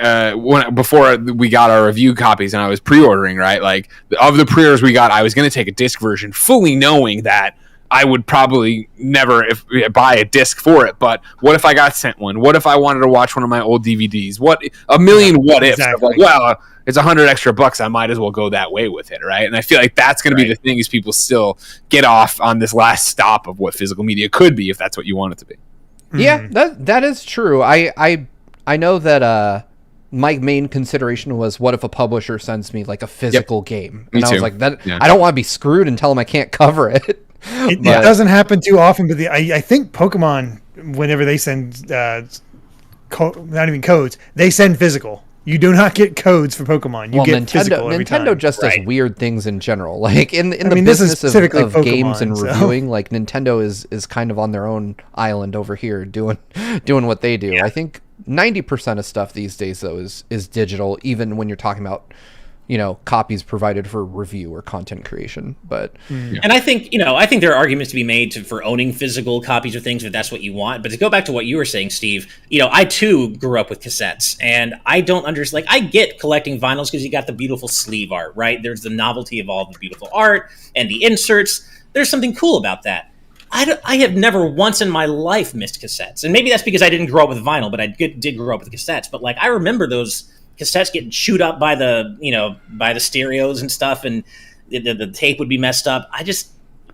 before we got our review copies and I was pre-ordering, right? Like of the pre-orders we got, I was going to take a disc version, fully knowing that I would probably never buy a disc for it. But what if I got sent one? What if I wanted to watch one of my old DVDs? A million what ifs. Exactly. Like, well, it's $100 extra. I might as well go that way with it, right? And I feel like that's going to be the thing, is people still get off on this last stop of what physical media could be, if that's what you want it to be. Yeah, that is true. I know that my main consideration was, what if a publisher sends me like a physical game? And I was like, I don't want to be screwed and tell them I can't cover it. It doesn't happen too often, but I think Pokemon, whenever they send not even codes, they send physical. You do not get codes for Pokemon. You get physical every time. Nintendo just does weird things in general. Like in the business of Pokemon, games and reviewing, like Nintendo is kind of on their own island over here doing what they do. Yeah. I think 90% of stuff these days though is digital, even when you're talking about copies provided for review or content creation. But and I think there are arguments to be made for owning physical copies of things if that's what you want. But to go back to what you were saying, Steve, I too grew up with cassettes, and I don't understand. Like, I get collecting vinyls because you got the beautiful sleeve art, right? There's the novelty of all the beautiful art and the inserts. There's something cool about that. I have never once in my life missed cassettes, and maybe that's because I didn't grow up with vinyl, but I did grow up with cassettes. But like, I remember those cassettes getting chewed up by the stereos and stuff, and the tape would be messed up.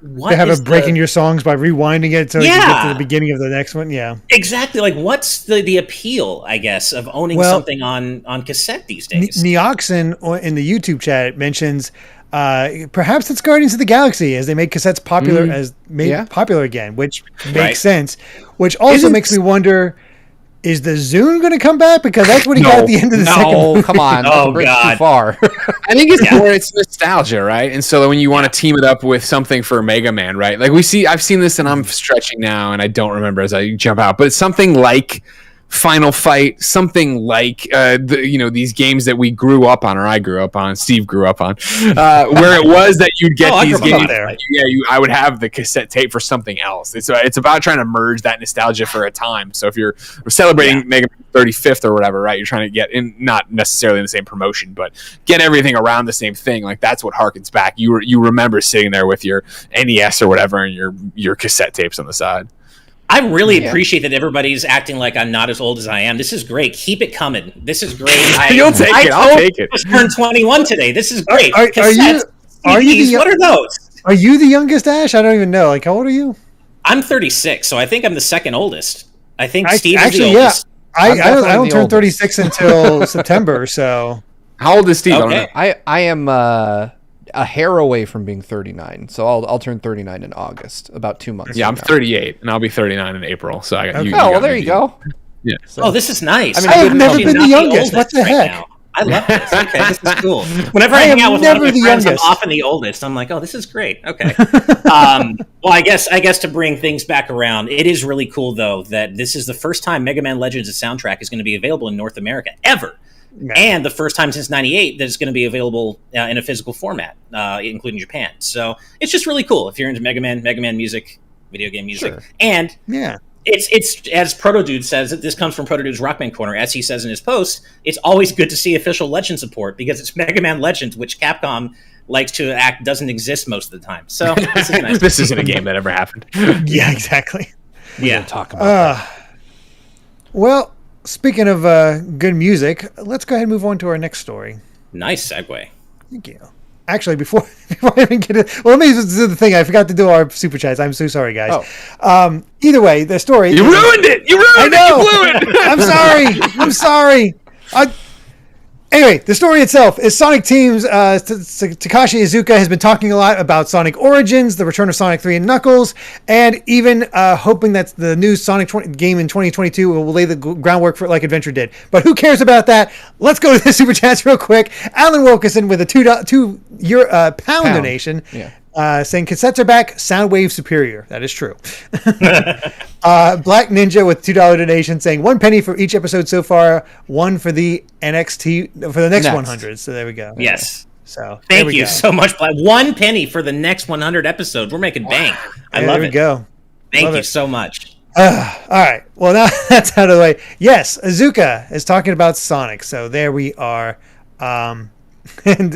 They have it breaking your songs by rewinding it so you can get to the beginning of the next one. Yeah, exactly. Like, what's the appeal, I guess, of owning something on cassette these days? Neoxin in the YouTube chat mentions perhaps it's Guardians of the Galaxy, as they made cassettes popular again, which makes sense. Which also makes me wonder, is the Zune going to come back? Because that's what he got at the end of the second movie. Come on. Oh, God. Too far. I think it's nostalgia, right? And so when you want to team it up with something for Mega Man, right? Like I've seen this, and I'm stretching now, and I don't remember as I jump out, but it's something like Final Fight, something like these games that we grew up on, or I grew up on, Steve grew up on, where it was that you'd get these games. I would have the cassette tape for something else. It's about trying to merge that nostalgia for a time. So if you're celebrating Mega Man 35th or whatever, right, you're trying to get in, not necessarily in the same promotion, but get everything around the same thing. Like, that's what harkens back. You remember sitting there with your NES or whatever and your cassette tapes on the side. I really appreciate that everybody's acting like I'm not as old as I am. This is great. Keep it coming. This is great. You'll take it. I'll take it. I just turned 21 today. This is great. Are you what are those? Are you the youngest, Ash? I don't even know. Like, how old are you? I'm 36, so I think I'm the second oldest. I think Steve is the oldest. I don't turn 36 until September, so. How old is Steve? Okay. I am a hair away from being 39, so I'll turn 39 in August, about 2 months. Yeah, I'm 38, and I'll be 39 in April. So I got you. Oh, well, there you go. Yeah. So. This is nice. I have never been the youngest. What the heck? Now. I love this. Okay, this is cool. Whenever I hang out with one of my friends, I'm often the oldest. I'm like, oh, this is great. Okay. Well, I guess to bring things back around, it is really cool though that this is the first time Mega Man Legends' soundtrack is going to be available in North America ever. No. And the first time since '98 that it's going to be available in a physical format, including Japan. So it's just really cool if you're into Mega Man music, video game music. Sure. And it's as Proto Dude says, this comes from Proto Dude's Rockman Corner, as he says in his post, it's always good to see official Legend support because it's Mega Man Legends, which Capcom likes to act doesn't exist most of the time. So this is nice. This isn't a game that ever happened. Yeah, exactly. We don't talk about that. Well, speaking of good music, let's go ahead and move on to our next story. Nice segue. Thank you. Actually, before I even get it, let me do the thing. I forgot to do our super chats. I'm so sorry, guys. Oh. Either way, the story. You ruined it. You ruined it. You blew it. I'm sorry. Anyway, the story itself is Sonic Team's Takashi Iizuka has been talking a lot about Sonic Origins, the return of Sonic 3 and Knuckles, and even hoping that the new Sonic game in 2022 will lay the groundwork for it like Adventure did. But who cares about that? Let's go to the Super Chats real quick. Alan Wilkinson with a £2 donation. Yeah. Saying cassettes are back, Soundwave superior. That is true. Black Ninja with $2 donation saying 1 penny for each episode so far, 1 for the NXT for the next 100. So there we go. Yes. So thank you so much, Black. 1 penny for the next 100 episodes. We're making bank. I love it. There we go. Thank you so much. All right. Well, now that's out of the way. Yes, Iizuka is talking about Sonic. So there we are. And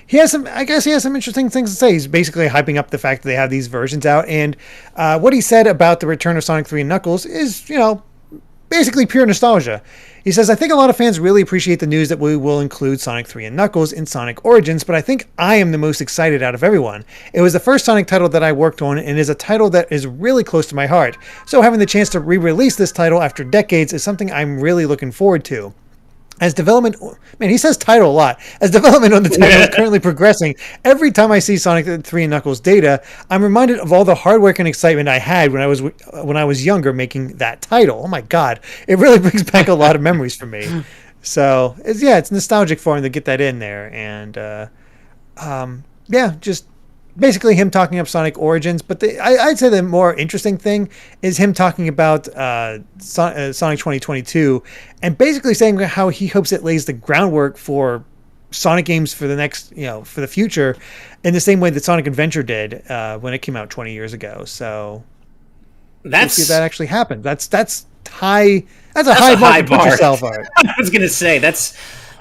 he has some interesting things to say. He's basically hyping up the fact that they have these versions out. And what he said about the return of Sonic 3 and Knuckles is, basically pure nostalgia. He says, I think a lot of fans really appreciate the news that we will include Sonic 3 and Knuckles in Sonic Origins, but I think I am the most excited out of everyone. It was the first Sonic title that I worked on and is a title that is really close to my heart. So having the chance to re-release this title after decades is something I'm really looking forward to. As development, he says title a lot. As development on the title is currently progressing, every time I see Sonic 3 and Knuckles data, I'm reminded of all the hard work and excitement I had when I was younger making that title. Oh my God, it really brings back a lot of memories for me. So it's nostalgic for him to get that in there, and just basically him talking up Sonic Origins. But I'd say the more interesting thing is him talking about Sonic 2022 and basically saying how he hopes it lays the groundwork for Sonic games for the next, for the future, in the same way that Sonic Adventure did when it came out 20 years ago. So let's see if that actually happened. That's high. That's a high bar to put yourself on. I was going to say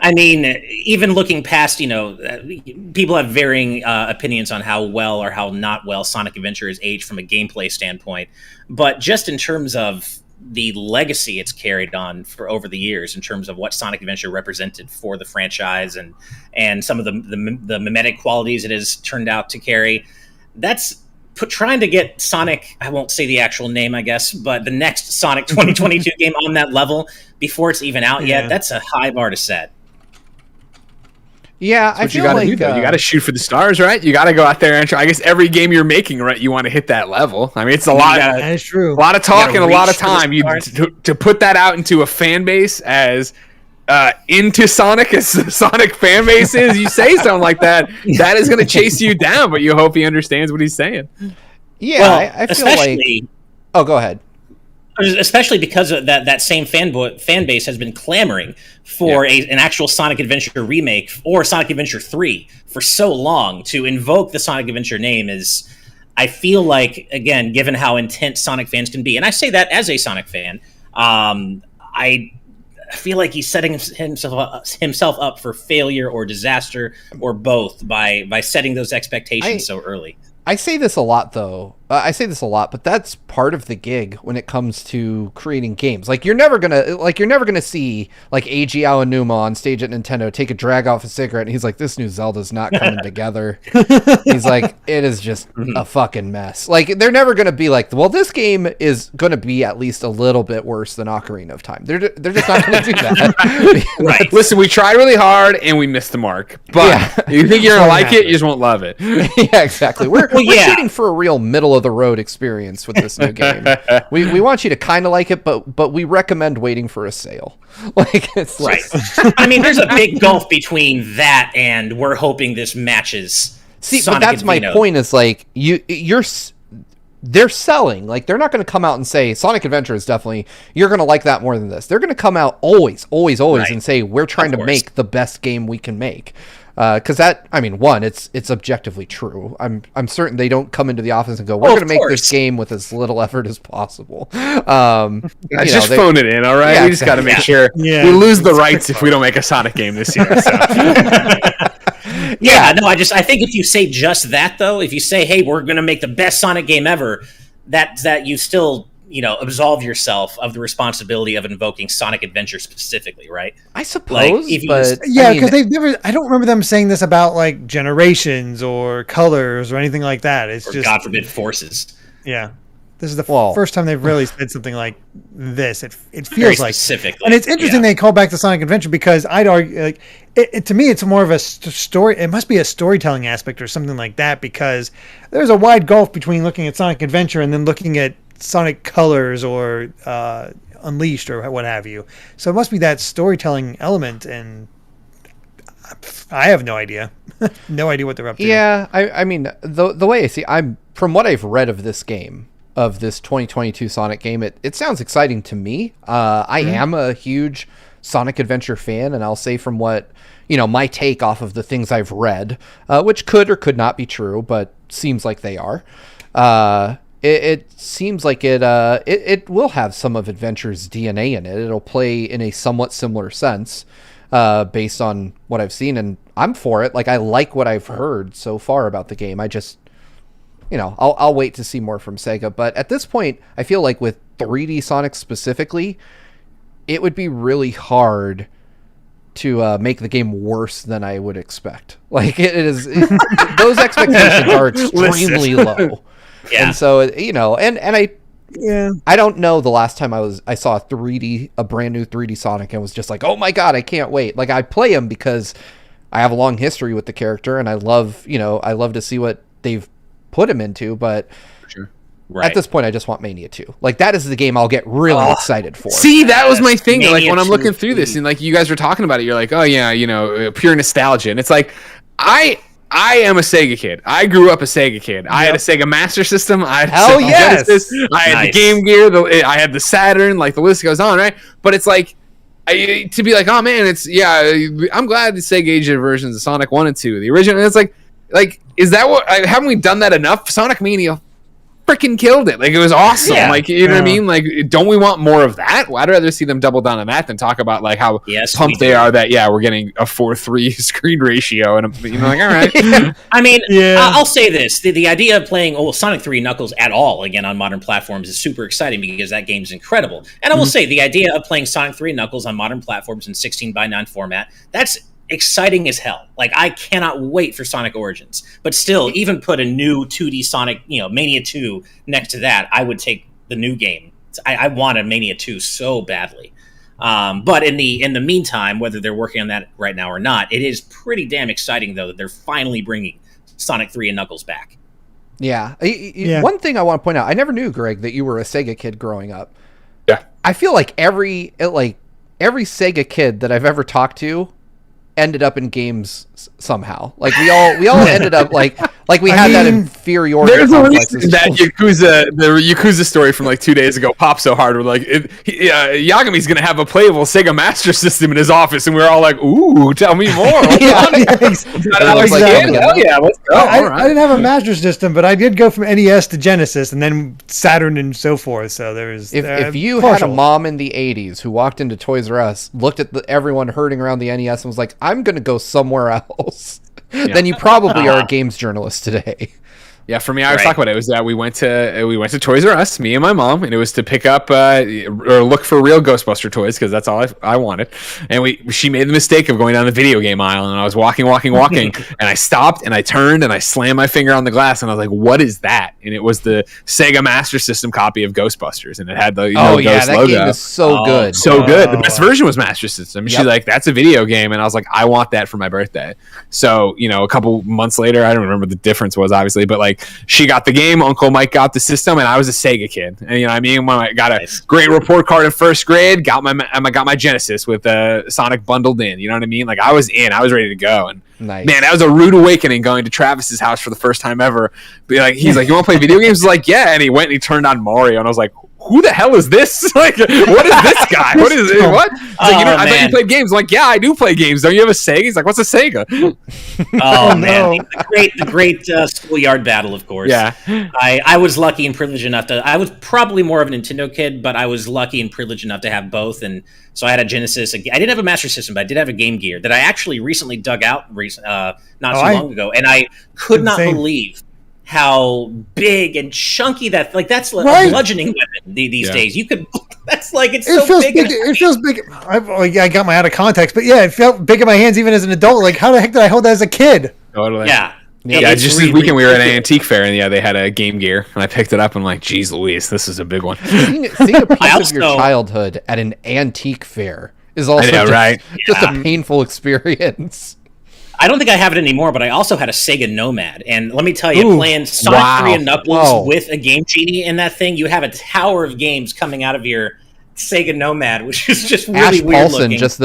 even looking past, people have varying opinions on how well or how not well Sonic Adventure is aged from a gameplay standpoint. But just in terms of the legacy it's carried on for over the years, in terms of what Sonic Adventure represented for the franchise and some of the mimetic qualities it has turned out to carry, that's trying to get Sonic, I won't say the actual name, I guess, but the next Sonic 2022 game on that level before it's even out yet, that's a high bar to set. Yeah, I feel like you got to shoot for the stars, right? You got to go out there and try. I guess every game you're making, right, you want to hit that level. I mean, it's a lot. That is true. A lot of talk and a lot of time. To put that out into a fan base as into Sonic as the Sonic fan base is, you say something like that is going to chase you down. But you hope he understands what he's saying. Yeah, well, I feel like. Oh, go ahead. Especially because of that same fan base has been clamoring for an actual Sonic Adventure remake or Sonic Adventure 3 for so long. To invoke the Sonic Adventure name is, I feel like, again, given how intense Sonic fans can be, and I say that as a Sonic fan, I feel like he's setting himself up for failure or disaster or both by setting those expectations so early. I say this a lot, though. But that's part of the gig when it comes to creating games. Like you're never gonna see like Eiji Aonuma on stage at Nintendo take a drag off a cigarette, and he's like, "This new Zelda's not coming together." He's like, "It is just a fucking mess." Like they're never gonna be like, "Well, this game is gonna be at least a little bit worse than Ocarina of Time." They're just not gonna do that. Right. Listen, we tried really hard and we missed the mark. But you think you're gonna like it, you just won't love it. Yeah, exactly. We're shooting for a real middle of the road experience with this new game. We want you to kind of like it, but we recommend waiting for a sale. Like it's right. I mean, there's a big gulf between that and we're hoping this matches. See, Sonic but that's my point. Is like they're selling. Like they're not going to come out and say Sonic Adventure is definitely you're going to like that more than this. They're going to come out always, right. And say we're trying to make the best game we can make. Because that, I mean, one, it's objectively true. I'm certain they don't come into the office and go, "We're going to make this game with as little effort as possible." Just phone it in, all right. Yeah, we just got to make sure we lose the rights if we don't make a Sonic game this year. So. I think if you say just that, though, if you say, "Hey, we're going to make the best Sonic game ever," that you still absolve yourself of the responsibility of invoking Sonic Adventure specifically, right? I suppose, because they've never. I don't remember them saying this about like Generations or Colors or anything like that. It's just God forbid Forces. Yeah, this is the first time they've really said something like this. It feels like specifically, and it's interesting they call back to Sonic Adventure because I'd argue like to me it's more of a story. It must be a storytelling aspect or something like that because there's a wide gulf between looking at Sonic Adventure and then looking at Sonic Colors or Unleashed or what have you. So it must be that storytelling element, and I have no idea. No idea what they're up to. Yeah, I mean, the way I see, from what I've read of this game, of this 2022 Sonic game, it sounds exciting to me. I am a huge Sonic Adventure fan, and I'll say from what, my take off of the things I've read, which could or could not be true, but seems like they are, It seems like it will have some of Adventure's DNA in it. It'll play in a somewhat similar sense, based on what I've seen, and I'm for it. Like I like what I've heard so far about the game. I just, I'll wait to see more from Sega. But at this point, I feel like with 3D Sonic specifically, it would be really hard to make the game worse than I would expect. Like it is, those expectations are extremely low. Yeah. And so, I don't know the last time I saw a brand new 3D Sonic and was just like, "Oh my God, I can't wait." Like I play him because I have a long history with the character and I love to see what they've put him into, but at this point I just want Mania 2. Like that is the game I'll get really excited for. See, that was my thing. Mania like when I'm looking through this and like you guys were talking about it, you're like, "Oh yeah, pure nostalgia." And it's like I am a Sega kid. I grew up a Sega kid. I had a Sega Master System. I had Genesis. I had the Game Gear. I had the Saturn. Like the list goes on, right? But it's like to be like, oh man, I'm glad the Sega Asia versions of Sonic 1 and 2, the original. And it's like, is that what? Haven't we done that enough? Sonic Mania freaking killed it. Like, it was awesome. Yeah. Like, you know what I mean? Like, don't we want more of that? Well, I'd rather see them double down on that than talk about like how pumped they are that we're getting a 4:3 screen ratio, and I'm like, all right. I mean, I'll say this: the idea of playing Sonic 3 Knuckles at all again on modern platforms is super exciting because that game's incredible. And I will say the idea of playing Sonic 3 Knuckles on modern platforms in 16:9 format, that's exciting as hell. Like, I cannot wait for Sonic Origins. But still, even put a new 2D Sonic, Mania 2 next to that, I would take the new game. I want a Mania 2 so badly. But in the meantime, whether they're working on that right now or not, it is pretty damn exciting, though, that they're finally bringing Sonic 3 and Knuckles back. Yeah. One thing I want to point out, I never knew, Greg, that you were a Sega kid growing up. Yeah. I feel like every Sega kid that I've ever talked to ended up in games somehow. Like, we all ended up like we had that inferiority. There's a reason that the Yakuza story from like 2 days ago popped so hard. We're like, Yagami's gonna have a playable Sega Master System in his office, and we're all like, ooh, tell me more. Let's go. I didn't have a Master System, but I did go from NES to Genesis and then Saturn and so forth. So there's if you had a mom in the 80s who walked into Toys R Us, looked at everyone herding around the NES and was like, I'm gonna go somewhere else, then you probably are a games journalist today. Yeah, for me, I was talking about it. It was that we went to Toys R Us, me and my mom, and it was to pick up or look for real Ghostbuster toys because that's all I wanted. And she made the mistake of going down the video game aisle, and I was walking, and I stopped and I turned and I slammed my finger on the glass, and I was like, "What is that?" And it was the Sega Master System copy of Ghostbusters, and it had the Ghost that logo. game is so good, so good. The best version was Master System. She's like, "That's a video game," and I was like, "I want that for my birthday." So a couple months later, I don't remember what the difference was, obviously, but like, she got the game, Uncle Mike got the system, and I was a Sega kid. And when I got a great report card in first grade, got my Genesis with Sonic bundled in. You know what I mean? Like, I was ready to go. And man, that was a rude awakening going to Travis's house for the first time ever. He's like, "You want to play video games?" I was like, "Yeah." And he went and he turned on Mario, and I was like, who the hell is this? Like, what is this guy? What is it? What? Like, I thought you played games. I'm like, yeah, I do play games. Don't you have a Sega? He's like, what's a Sega? Oh man, the great schoolyard battle, of course. Yeah, I was lucky and privileged enough to. I was probably more of a Nintendo kid, but I was lucky and privileged enough to have both. And so I had a Genesis. I didn't have a Master System, but I did have a Game Gear that I actually recently dug out not too long ago, and I could not believe how big and chunky that's a bludgeoning weapon these days. You could, that's like, it's so big. It feels big. I got my out of context, but yeah, it felt big in my hands even as an adult. Like, how the heck did I hold that as a kid? Totally. Yeah. Just this weekend we were at an antique fair, and they had a Game Gear, and I picked it up, and I'm like, geez Louise, this is a big one. Seeing a piece of your childhood at an antique fair is also just a painful experience. I don't think I have it anymore, but I also had a Sega Nomad. And let me tell you, playing Sonic 3 and Knuckles with a Game Genie in that thing, you have a tower of games coming out of your Sega Nomad, which is just really Ash weird Paulson, looking. just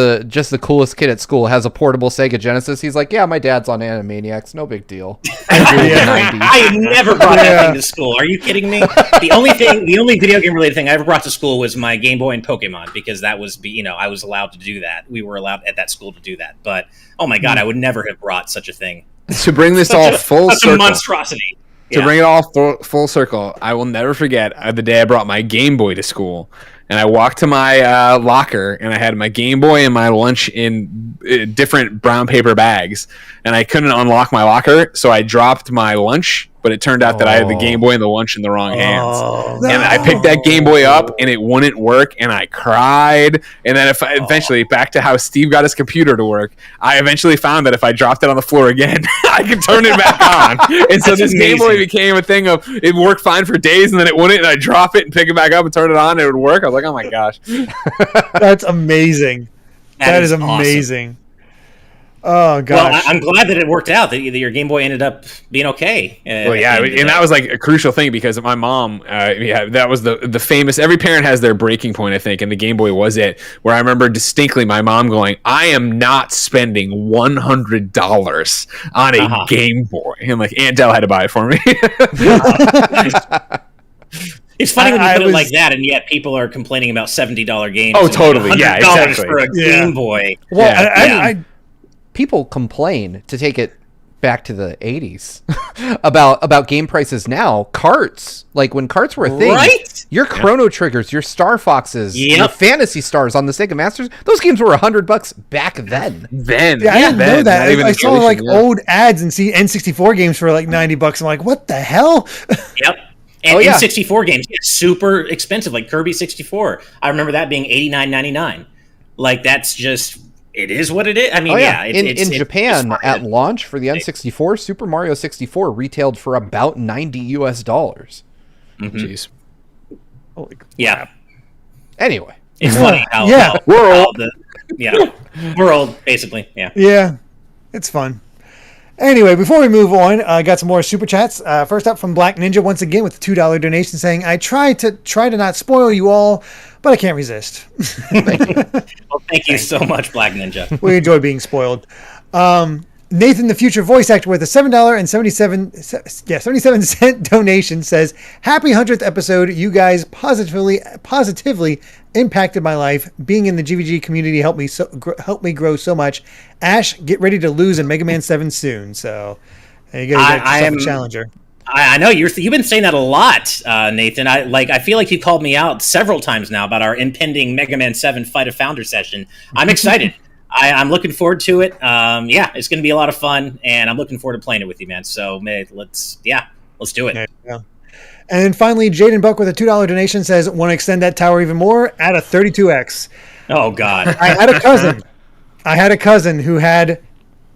the coolest kid at school, has a portable Sega Genesis. He's like, yeah, my dad's on Animaniacs, no big deal. I had never brought that thing to school. Are you kidding me? The only video game related thing I ever brought to school was my Game Boy and Pokemon, because that was, I was allowed to do that. We were allowed at that school to do that. But oh my god, I would never have brought such a thing. To bring this full circle, a monstrosity. To bring it all full circle, I will never forget the day I brought my Game Boy to school. And I walked to my locker, and I had my Game Boy and my lunch in different brown paper bags. And I couldn't unlock my locker, so I dropped my lunch. But it turned out that I had the Game Boy and the lunch in the wrong hands. And I picked that Game Boy up, and it wouldn't work, and I cried. And then eventually, back to how Steve got his computer to work, I eventually found that if I dropped it on the floor again, I could turn it back on. And so this Game Boy became a thing of, it worked fine for days, and then it wouldn't, and I'd drop it and pick it back up and turn it on, and it would work. I was like, oh my gosh. That's amazing. That is amazing. Awesome. Oh gosh! Well, I'm glad that it worked out. That your Game Boy ended up being okay. Well, yeah, and that was like a crucial thing, because my mom, that was the famous. Every parent has their breaking point, I think, and the Game Boy was it. Where I remember distinctly my mom going, "I am not spending $100 on a Game Boy," and like Aunt Dell had to buy it for me. It's funny when you put it like that, and yet people are complaining about $70 games. Oh, totally. Yeah, exactly. For a Game Boy. Well, people complain, to take it back to the 80s, about game prices now. Carts, like when carts were a thing, right? Your Chrono Triggers, your Star Foxes, your Fantasy Stars on the Sega Masters, those games were $100 back then. Yeah, I didn't know that. I saw like old ads and see N64 games for like $90. I'm like, what the hell? Yep. And N64 games, super expensive, like Kirby 64. I remember that being $89.99. Like, that's just, it is what it is. I mean, in Japan, at launch for the N64, Super Mario 64 retailed for about $90. Jeez. Holy crap. Yeah. Anyway. It's funny how we're old. We're old, basically. Yeah. Yeah. It's fun. Anyway, before we move on, I got some more super chats. First up from Black Ninja, once again with a $2 donation, saying, "I try to not spoil you all, but I can't resist." Thank you. Well, thank you so much, Black Ninja. We enjoy being spoiled. Nathan, the future voice actor, with a $7.77 donation, says, "Happy 100th episode. You guys positively impacted my life. Being in the GVG community helped me grow so much. Ash, get ready to lose in Mega Man 7 soon." So there you go. I am a challenger. I know you've been saying that a lot, Nathan. I feel like you called me out several times now about our impending Mega Man 7 Fight a Founder session. I'm excited. I'm looking forward to it. It's going to be a lot of fun, and I'm looking forward to playing it with you, man. So, let's do it. Yeah. And then finally, Jaden Buck with a $2 donation says, "Want to extend that tower even more? Add a 32X." Oh, God. I had a cousin who had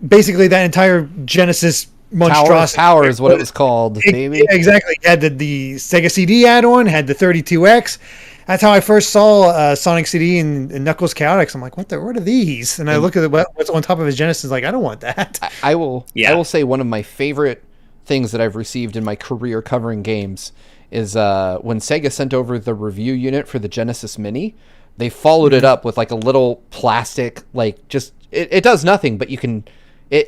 basically that entire Genesis monstrosity. Tower is what it was called, baby. Exactly. He had the Sega CD add-on, had the 32X. That's how I first saw Sonic CD and Knuckles Chaotix. I'm like, what are these? And I look at what's on top of his Genesis, like, I don't want that. I will say one of my favorite things that I've received in my career covering games is when Sega sent over the review unit for the Genesis Mini. They followed it up with like a little plastic, like just it does nothing, but you can.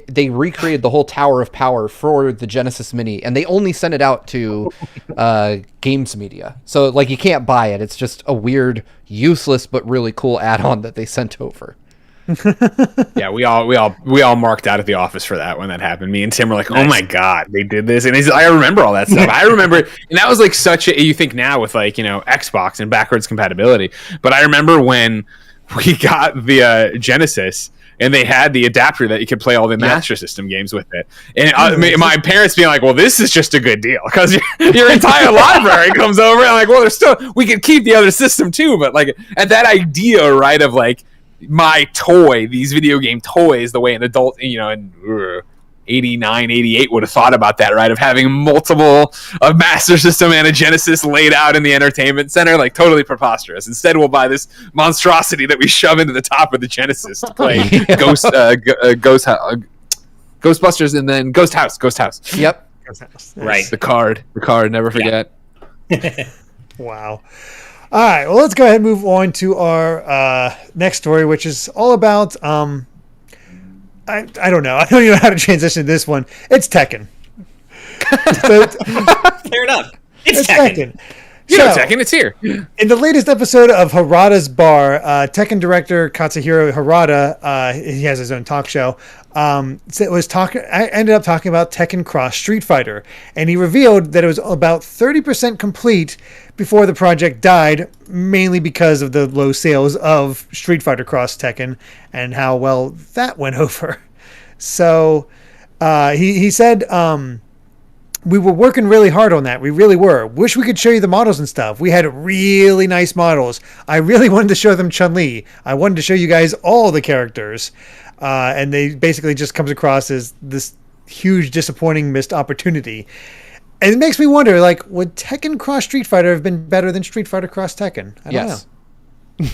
They recreated the whole Tower of Power for the Genesis Mini, and they only sent it out to Games Media. So, like, you can't buy it. It's just a weird, useless, but really cool add-on that they sent over. Yeah, we all marked out at the office for that when that happened. Me and Tim were like, "Oh my god, they did this!" And I remember all that stuff. I remember, and that was like such a. You think now with like Xbox and backwards compatibility, but I remember when we got the Genesis. And they had the adapter that you could play all the Master System games with it. And my parents being like, "Well, this is just a good deal because your entire library comes over." And like, well, we could keep the other system too, but like at that idea, right, of like my toy, these video game toys, the way an adult, in 89, 88 would have thought about that, right? Of having multiple Master System and a Genesis laid out in the entertainment center, like totally preposterous. Instead, we'll buy this monstrosity that we shove into the top of the Genesis to play Ghostbusters and then Ghost House. Yep. Ghost House. Right. The card, never forget. Wow. All right, well, let's go ahead and move on to our next story, which is all about I don't know. I don't even know how to transition to this one. It's Tekken. Fair enough. It's Tekken. Tekken, it's here. In the latest episode of Harada's Bar, Tekken director Katsuhiro Harada, he has his own talk show, I ended up talking about Tekken X Street Fighter, and he revealed that it was about 30% complete before the project died, mainly because of the low sales of Street Fighter X Tekken and how well that went over. So he said, "We were working really hard on that. We really were. Wish we could show you the models and stuff. We had really nice models. I really wanted to show them Chun-Li. I wanted to show you guys all the characters." And they basically just comes across as this huge, disappointing missed opportunity. And it makes me wonder, like, would Tekken X Street Fighter have been better than Street Fighter X Tekken? I don't know.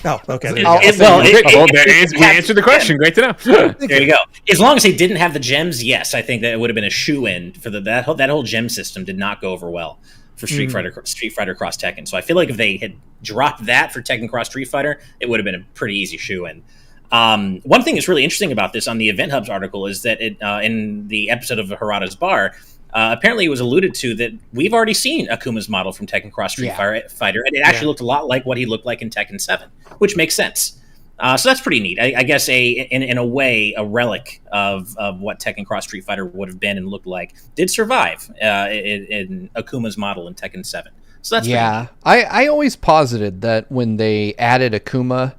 Oh, okay. We answered the question. Great to know. There you go. As long as they didn't have the gems, yes, I think that it would have been a shoe-in for that whole gem system did not go over well for Street Fighter X Tekken. So I feel like if they had dropped that for Tekken X Street Fighter, it would have been a pretty easy shoe-in. One thing that's really interesting about this on the Event Hub's article is that in the episode of Harada's Bar, apparently it was alluded to that we've already seen Akuma's model from Tekken Cross Street Fighter, and it actually looked a lot like what he looked like in Tekken 7, which makes sense. So that's pretty neat. I guess in a way, a relic of what Tekken Cross Street Fighter would have been and looked like did survive in Akuma's model in Tekken 7. So that's pretty neat. I always posited that when they added Akuma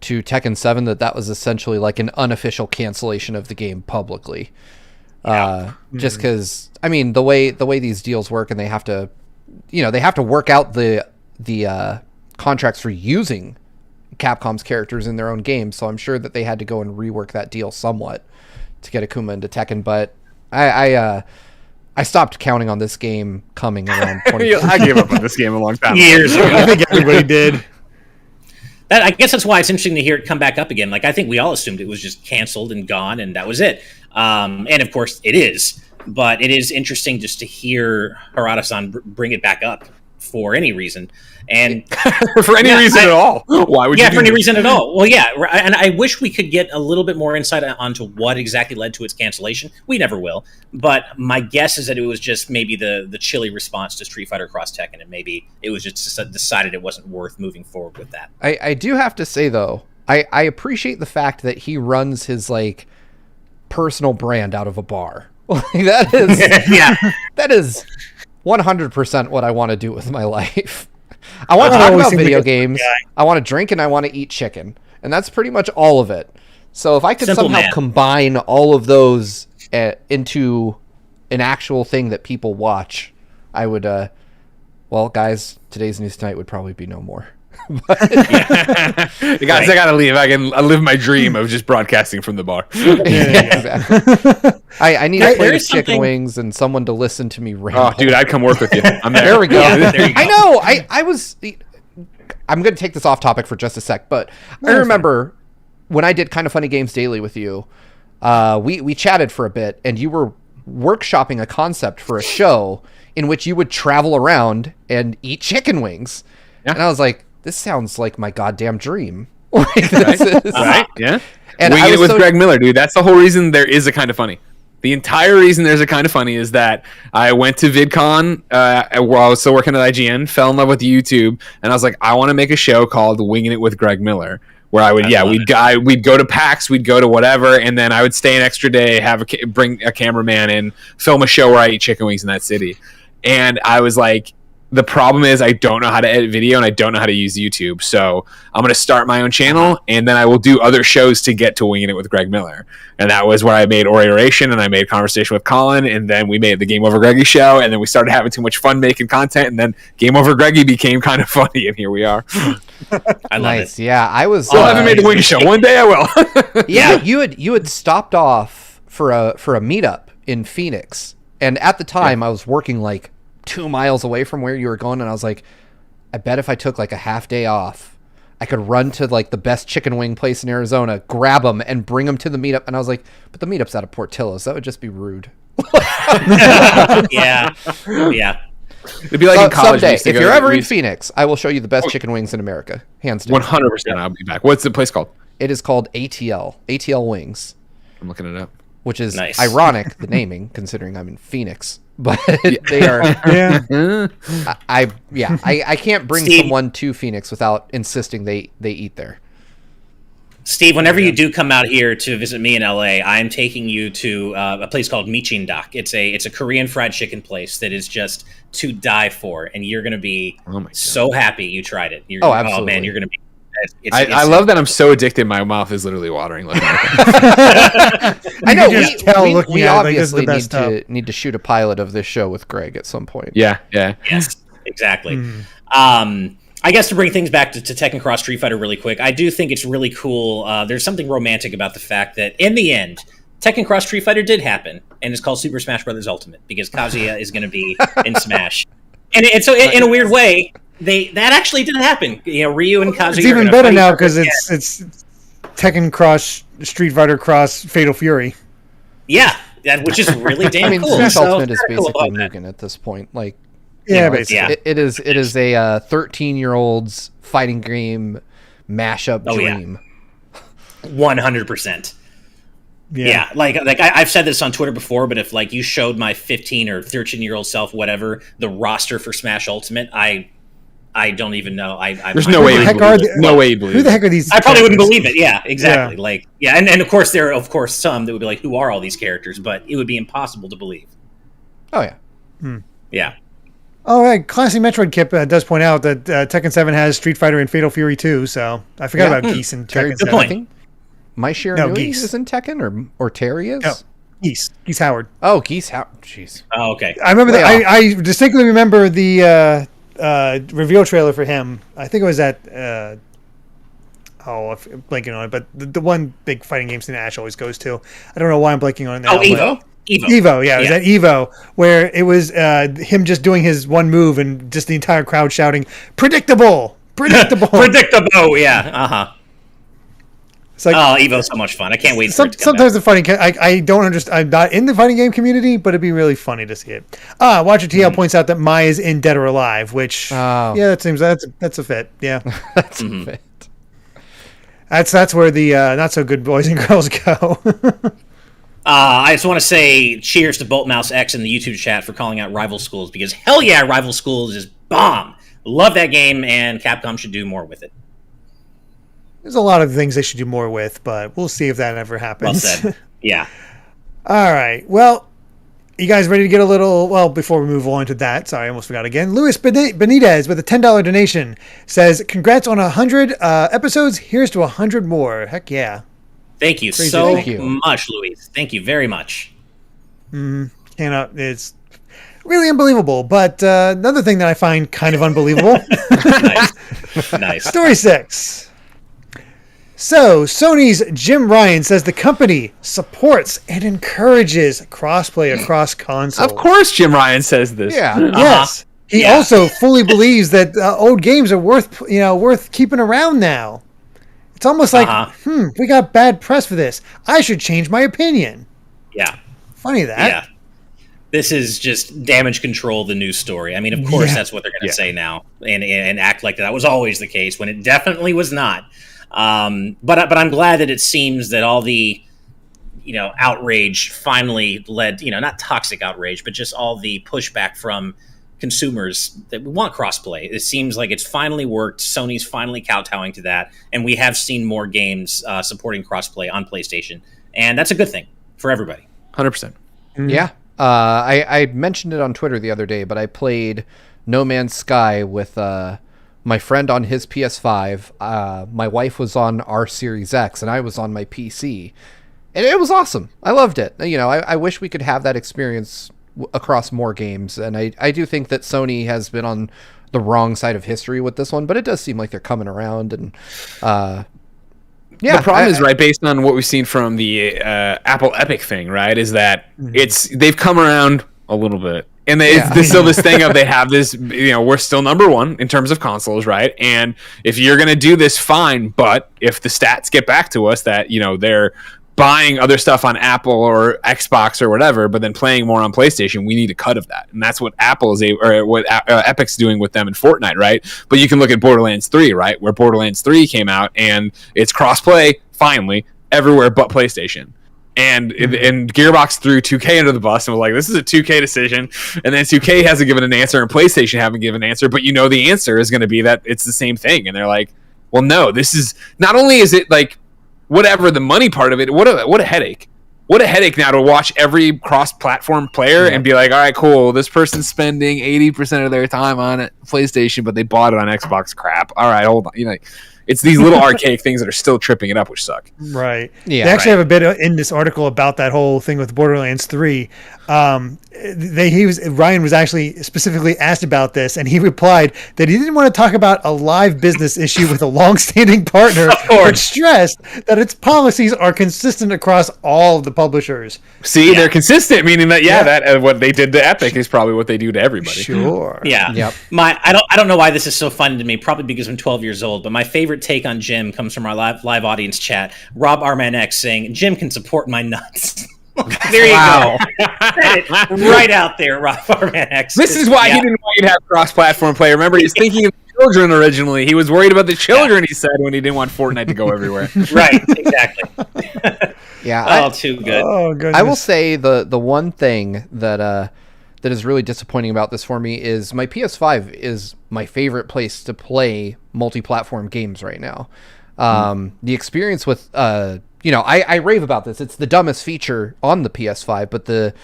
to Tekken 7 that was essentially like an unofficial cancellation of the game publicly. Just because, I mean, the way these deals work, and they have to work out the contracts for using Capcom's characters in their own games. So I'm sure that they had to go and rework that deal somewhat to get Akuma into Tekken. But I stopped counting on this game coming around 20. I gave up on this game a long time years ago. I think everybody did. I guess that's why it's interesting to hear it come back up again. Like, I think we all assumed it was just canceled and gone, and that was it. And of course, it is. But it is interesting just to hear Harada-san bring it back up for any reason. And for any reason at all. Why would you do for any this? reason at all. Well, yeah. And I wish we could get a little bit more insight onto what exactly led to its cancellation. We never will. But my guess is that it was just maybe the chilly response to Street Fighter Cross Tekken, and maybe it was just decided it wasn't worth moving forward with that. I do have to say, though, I appreciate the fact that he runs his, like, personal brand out of a bar. That is that is 100% what I want to do with my life. I want to talk about video games. I want to drink, and I want to eat chicken, and that's pretty much all of it. So if I could somehow combine all of those into an actual thing that people watch, I would. Well, guys, today's news tonight would probably be no more. Guys, I gotta leave. I live my dream of just broadcasting from the bar. Exactly. I need a plate of chicken wings and someone to listen to me ramble. Oh, dude, I'd come work with you. I'm there. There we go. Yeah, there you go. I know. I'm going to take this off topic for just a sec, but I remember when I did Kind of Funny Games Daily with you, we chatted for a bit, and you were workshopping a concept for a show in which you would travel around and eat chicken wings. Yeah. And I was like, this sounds like my goddamn dream. Right? Yeah. And Winging it with Greg Miller, dude. That's the whole reason there is a Kind of Funny. The entire reason there's a Kind of Funny is that I went to VidCon while I was still working at IGN, fell in love with YouTube, and I was like, I want to make a show called Winging It with Greg Miller, where we'd go to PAX, we'd go to whatever, and then I would stay an extra day, bring a cameraman in, film a show where I eat chicken wings in that city. And I was like, the problem is I don't know how to edit video and I don't know how to use YouTube. So I'm going to start my own channel, and then I will do other shows to get to Winging It with Greg Miller. And that was where I made Oration, and I made Conversation with Colin, and then we made the Game Over Greggy show, and then we started having too much fun making content, and then Game Over Greggy became Kind of Funny, and here we are. I love it. Yeah, I was. Still haven't made the Wing show. One day I will. Yeah, you had stopped off for a meetup in Phoenix, and at the time I was working like 2 miles away from where you were going, and I was like, I bet if I took like a half day off, I could run to like the best chicken wing place in Arizona, grab them, and bring them to the meetup. And I was like, but the meetup's out of Portillo's. That would just be rude. Yeah. It'd be like in college. Someday, if you're ever in Phoenix, I will show you the best chicken wings in America, hands down. 100%. I'll be back. What's the place called? It is called ATL Wings. I'm looking it up. Which is nice. Ironic, the naming, considering I'm in Phoenix. But they are. I can't bring someone to Phoenix without insisting they eat there. Steve, whenever you do come out here to visit me in LA, I'm taking you to a place called Michindak. It's a Korean fried chicken place that is just to die for, and you're going to be so happy you tried it. Absolutely. Oh man, you're going to be. I love that I'm so addicted. My mouth is literally watering. I know. We at obviously need to shoot a pilot of this show with Greg at some point. Yeah. Yes, exactly. I guess to bring things back to Tekken Cross Street Fighter really quick, I do think it's really cool. There's something romantic about the fact that in the end, Tekken Cross Street Fighter did happen, and it's called Super Smash Bros. Ultimate because Kazuya is going to be in Smash. And so in a weird way, that actually did happen. You know, Ryu and Kazuya. It's even better now because it's Tekken Cross Street Fighter Cross Fatal Fury. Yeah, which is really damn cool. Smash Ultimate is basically Mugen at this point. Like, basically, it is a 13-year-old's fighting game mashup dream. 100%. Yeah, like I've said this on Twitter before, but if like you showed my 15 or 13-year-old self, whatever, the roster for Smash Ultimate, I don't even know. There's no way. No way. Who the heck are these? I probably wouldn't believe it. Yeah, exactly. Yeah. And of course there are some that would be like, who are all these characters? But it would be impossible to believe. Oh yeah. Yeah. All right, Classic Metroid Kip does point out that Tekken 7 has Street Fighter and Fatal Fury 2, so I forgot about Geese and Tekken 7. point. I think My Shiranui is in Tekken, or Terry is? No, Geese Howard. Oh, Geese Howard. Jeez. Oh, okay. I remember that. I distinctly remember the reveal trailer for him. I think it was at I'm blanking on it, but the one big fighting game scene that Ash always goes to. I don't know why I'm blanking on it now. Oh, Evo. Evo, yeah, it was at Evo, where it was him just doing his one move and just the entire crowd shouting, "Predictable! Predictable!" Yeah, It's like, Evo's so much fun. I can't wait for it to come sometimes back. the fighting, I don't understand. I'm not in the fighting game community, but it'd be really funny to see it. Watcher TL points out that Mai is in Dead or Alive, which that seems that's a fit. Yeah, That's a fit. that's where the not so good boys and girls go. I just want to say cheers to Bolt Mouse X in the YouTube chat for calling out Rival Schools, because hell yeah, Rival Schools is bomb. Love that game, and Capcom should do more with it. There's a lot of things they should do more with, but we'll see if that ever happens. Well said. Yeah. All right. Well, you guys ready to get a little... Well, before we move on to that, sorry, I almost forgot again. Luis Benitez with a $10 donation says, congrats on 100 episodes. Here's to 100 more. Heck yeah. Thank you much, Luis. Thank you very much. It's really unbelievable. But another thing that I find kind of unbelievable. Nice. Story 6. So, Sony's Jim Ryan says the company supports and encourages crossplay across consoles. Of course, Jim Ryan says this. Yeah. Yes. He also fully believes that old games are worth keeping around now. It's almost like, we got bad press for this. I should change my opinion. Yeah. Funny that. Yeah. This is just damage control, the news story. I mean, of course, that's what they're going to say now and act like that was always the case when it definitely was not. But I'm glad that it seems that all the, outrage finally led, not toxic outrage, but just all the pushback from consumers that we want crossplay. It seems like it's finally worked. Sony's finally kowtowing to that, and we have seen more games supporting crossplay on PlayStation, and that's a good thing for everybody. 100%. Yeah. I mentioned it on Twitter the other day, but I played No Man's Sky with my friend on his PS5. My wife was on our Series X, and I was on my PC. And it was awesome. I loved it. I wish we could have that experience across more games. And I do think that Sony has been on the wrong side of history with this one, but it does seem like they're coming around. And the problem is, right, based on what we've seen from the Apple Epic thing, right, is that they've come around a little bit. And there's still this thing of they have this, we're still number one in terms of consoles, right? And if you're going to do this, fine. But if the stats get back to us that, they're buying other stuff on Apple or Xbox or whatever, but then playing more on PlayStation, we need a cut of that. And that's what what Epic's doing with them in Fortnite, right? But you can look at Borderlands 3, right? Where Borderlands 3 came out and it's crossplay, finally, everywhere but PlayStation. And Gearbox threw 2K under the bus and was like, this is a 2K decision. And then 2K hasn't given an answer and PlayStation haven't given an answer, but the answer is going to be that it's the same thing. And they're like, well, no, this is not only is it like whatever the money part of it, what a headache. What a headache now to watch every cross-platform player and be like, all right, cool, this person's spending 80% of their time on PlayStation, but they bought it on Xbox. Crap. All right, hold on. It's these little archaic things that are still tripping it up, which suck. Right. Yeah. They actually have a bit in this article about that whole thing with Borderlands 3. Ryan was actually specifically asked about this, and he replied that he didn't want to talk about a live business issue with a long-standing partner, but stressed that its policies are consistent across all of the publishers. See, they're consistent, meaning that that what they did to Epic is probably what they do to everybody. Sure. Yeah. Yep. I don't know why this is so fun to me. Probably because I'm 12 years old. But my favorite take on Jim comes from our live audience chat. Rob Arman X saying, "Jim can support my nuts." There you go. Right out there, Rob Arman X. This is why he didn't want you to have cross-platform play. Remember, he's thinking of the children originally. He was worried about the children, he said, when he didn't want Fortnite to go everywhere. Right, exactly. Yeah. Too good. Oh, goodness. I will say the one thing that is really disappointing about this for me is my PS5 is my favorite place to play multi-platform games right now. The experience with I rave about this. It's the dumbest feature on the PS5, but the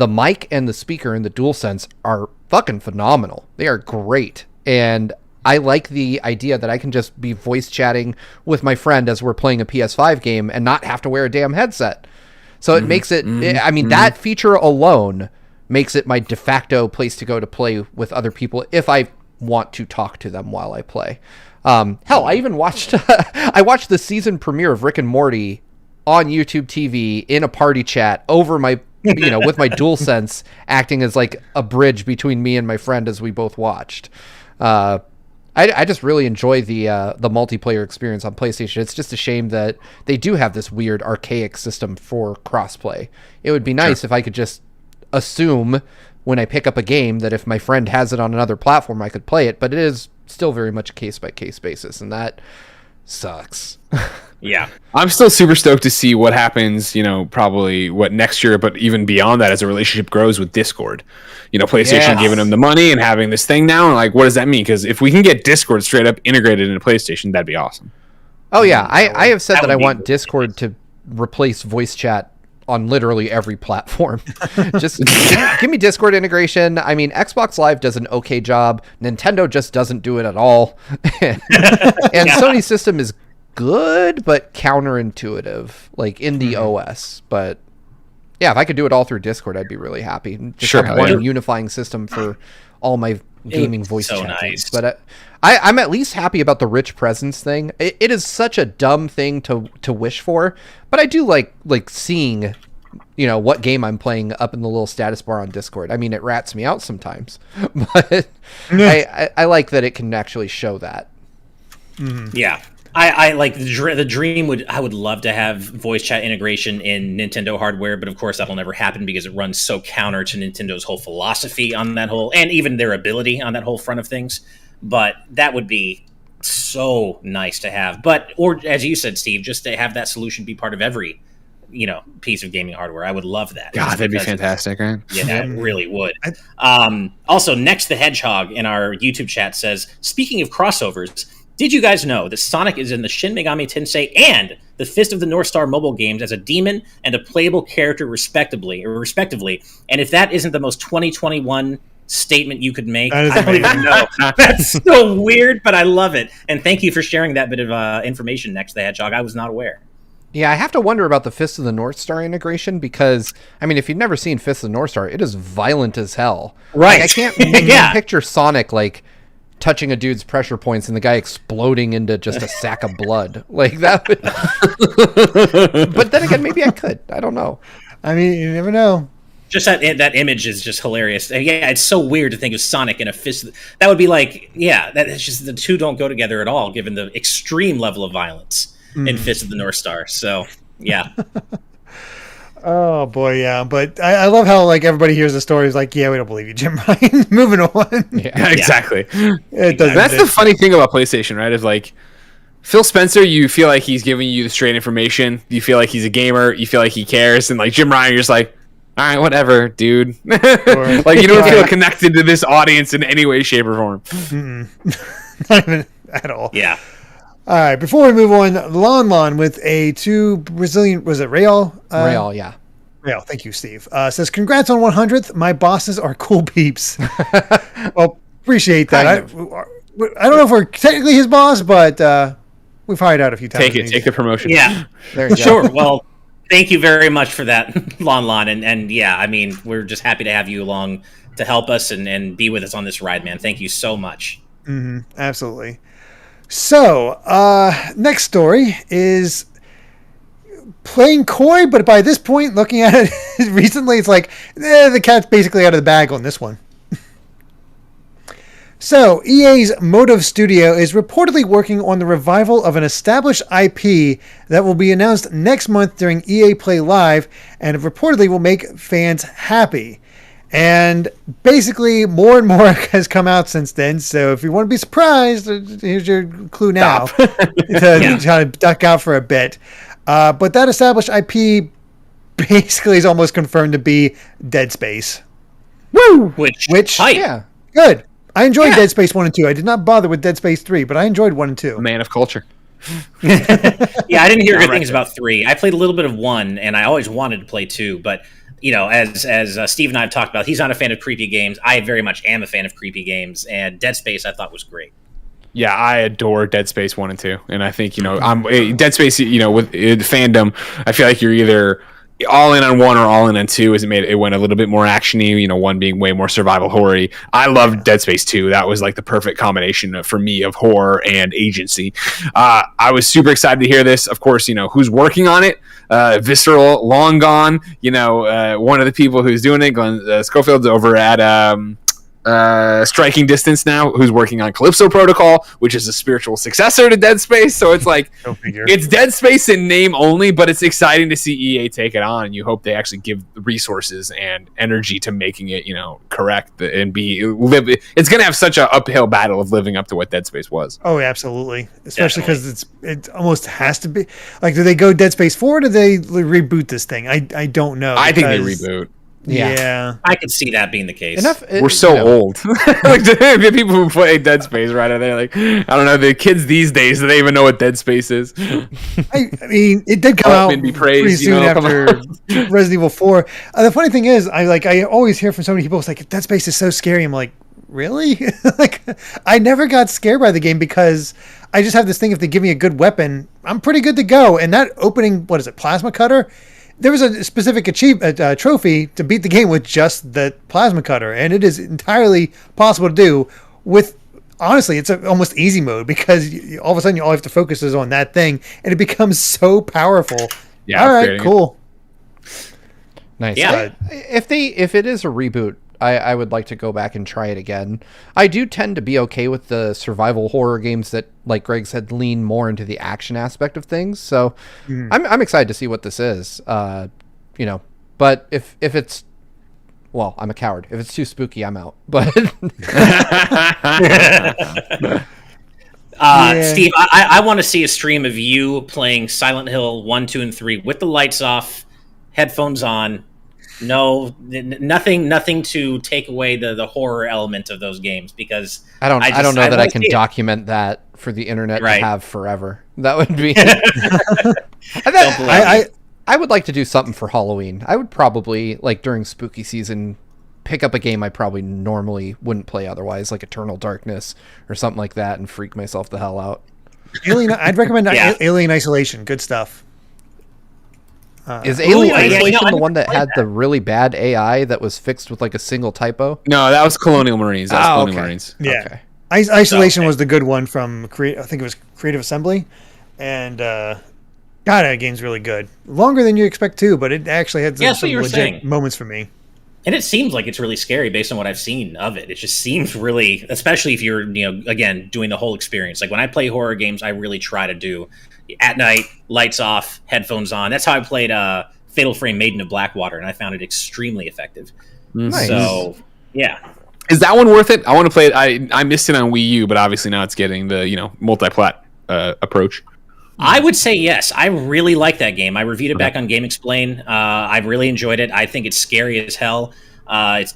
mic and the speaker and the DualSense are fucking phenomenal. They are great. And I like the idea that I can just be voice chatting with my friend as we're playing a PS5 game and not have to wear a damn headset. So it makes it, that feature alone makes it my de facto place to go to play with other people if I want to talk to them while I play. Hell, I even watched the season premiere of Rick and Morty on YouTube TV in a party chat over my, with my DualSense acting as like a bridge between me and my friend as we both watched. I just really enjoy the multiplayer experience on PlayStation. It's just a shame that they do have this weird archaic system for crossplay. It would be nice if I could just assume when I pick up a game that if my friend has it on another platform, I could play it, but it is still very much a case-by-case basis, and that sucks. Yeah. I'm still super stoked to see what happens, probably next year, but even beyond that as the relationship grows with Discord. PlayStation giving them the money and having this thing now, and like, what does that mean? Because if we can get Discord straight up integrated into PlayStation, that'd be awesome. Oh yeah, I have said that I want Discord to replace voice chat on literally every platform. Just give me Discord integration. I mean, Xbox Live does an okay job. Nintendo just doesn't do it at all. And Sony's system is good, but counterintuitive, like in the OS. But yeah, if I could do it all through Discord, I'd be really happy. Just have one unifying system for all my gaming voice chat. Nice. But I'm at least happy about the rich presence thing. It is such a dumb thing to wish for, but I do like seeing, what game I'm playing up in the little status bar on Discord. I mean, it rats me out sometimes, but I like that it can actually show that. Mm-hmm. Yeah. I like the dream I would love to have voice chat integration in Nintendo hardware, but of course that'll never happen because it runs so counter to Nintendo's whole philosophy on that whole, and even their ability on that whole front of things. But that would be so nice to have. Or as you said, Steve, just to have that solution be part of every, piece of gaming hardware. I would love that. God, that'd be fantastic, right? Yeah, it really would. Also, Next the Hedgehog in our YouTube chat says, speaking of crossovers, did you guys know that Sonic is in the Shin Megami Tensei and the Fist of the North Star mobile games as a demon and a playable character respectively? And if that isn't the most 2021 statement you could make, I don't even know. That's so weird, but I love it. And thank you for sharing that bit of information, Next the Hedgehog. I was not aware. Yeah, I have to wonder about the Fist of the North Star integration because, I mean, if you've never seen Fist of the North Star, it is violent as hell. Right. Like, I can't picture Sonic, like, touching a dude's pressure points and the guy exploding into just a sack of blood. Like, that would... But then again, maybe I could. I don't know. I mean, you never know. Just that image is just hilarious. Yeah, it's so weird to think of Sonic in a fist. That would be like, it's just the two don't go together at all, given the extreme level of violence in Fist of the North Star. So, yeah. Oh boy, yeah. But I love how like everybody hears the story is like, yeah, we don't believe you, Jim Ryan. Moving on. Yeah, exactly. That's the funny thing about PlayStation, right? Is like Phil Spencer, you feel like he's giving you the straight information. You feel like he's a gamer. You feel like he cares. And like Jim Ryan, you're just like, all right, whatever, dude. Like you don't feel connected to this audience in any way, shape, or form. Not even at all. Yeah. All right, before we move on, Lon with a two Brazilian, was it Real? Real, yeah. Real, thank you, Steve. Says, congrats on 100th. My bosses are cool peeps. Well, appreciate that. I don't know if we're technically his boss, but we've hired out a few times. Take the promotion. Yeah, there you go. Sure. Well, thank you very much for that, Lon. And yeah, I mean, we're just happy to have you along to help us and be with us on this ride, man. Thank you so much. Mm-hmm, absolutely. So, next story is playing coy, but by this point, looking at it recently, it's like, the cat's basically out of the bag on this one. So, EA's Motive Studio is reportedly working on the revival of an established IP that will be announced next month during EA Play Live, and reportedly will make fans happy. And basically, more and more has come out since then. So if you want to be surprised, here's your clue now to try to duck out for a bit. But that established IP basically is almost confirmed to be Dead Space. Woo! Which Yeah. good. I enjoyed Dead Space 1 and 2. I did not bother with Dead Space 3, but I enjoyed 1 and 2. Man of culture. Yeah, I didn't hear good things about 3. I played a little bit of 1, and I always wanted to play 2, but as Steve and I have talked about, he's not a fan of creepy games. I very much am a fan of creepy games, and Dead Space I thought was great. Yeah, I adore Dead Space 1 and 2. And I think, I'm Dead Space, with fandom, I feel like you're either all in on 1 or all in on 2, as it went a little bit more actiony, 1 being way more survival horror. I loved Dead Space 2. That was like the perfect combination for me of horror and agency. I was super excited to hear this. Of course, who's working on it? Visceral, long gone. One of the people who's doing it, Glenn Schofield's over at Striking Distance now, who's working on Calypso Protocol, which is a spiritual successor to Dead Space. So it's like it's Dead Space in name only, but it's exciting to see EA take it on, and you hope they actually give the resources and energy to making it correct and it's going to have such an uphill battle of living up to what Dead Space was. Oh, absolutely, especially because it almost has to be like, do they go Dead Space 4 or do they reboot this thing? I don't know. I think they reboot. Yeah, I could see that being the case. We're so old. Like the people who play Dead Space right there, like, I don't know, the kids these days, do they even know what Dead Space is? I mean, it did come out pretty soon after Resident Evil 4. The funny thing is, I always hear from so many people, it's like, Dead Space is so scary. I'm like, really? Like, I never got scared by the game because I just have this thing, if they give me a good weapon, I'm pretty good to go. And that opening, plasma cutter? There was a specific trophy to beat the game with just the plasma cutter, and it is entirely possible to do with, honestly, it's almost easy mode, because all of a sudden all you have to focus is on that thing, and it becomes so powerful. Yeah, all right, cool. Nice. Yeah. If it is a reboot, I would like to go back and try it again. I do tend to be okay with the survival horror games that, like Greg said, lean more into the action aspect of things. So I'm excited to see what this is. But if it's, well, I'm a coward. If it's too spooky, I'm out. But Steve, I want to see a stream of you playing Silent Hill 1, 2, and 3 with the lights off, headphones on. No, nothing to take away the horror element of those games, because I don't know that I can document that for the internet to have forever. That would be. I would like to do something for Halloween. I would probably, like, during spooky season, pick up a game I probably normally wouldn't play otherwise, like Eternal Darkness or something like that, and freak myself the hell out. I'd recommend Alien Isolation. Good stuff. Is Alien Isolation the one that had the really bad AI that was fixed with like a single typo? No, that was Colonial Marines. Marines. Yeah. Okay. Isolation was the good one from, I think it was Creative Assembly. And, God, that game's really good. Longer than you expect, too, but it actually had some legit moments for me. And it seems like it's really scary based on what I've seen of it. It just seems really, especially if you're, again, doing the whole experience. Like when I play horror games, I really try to do at night, lights off, headphones on. That's how I played Fatal Frame Maiden of Blackwater, and I found it extremely effective. Nice. So, yeah. Is that one worth it? I want to play it. I missed it on Wii U, but obviously now it's getting the, multi-plat approach. I would say yes. I really like that game. I reviewed it back on Game Explain. I really enjoyed it. I think it's scary as hell. It's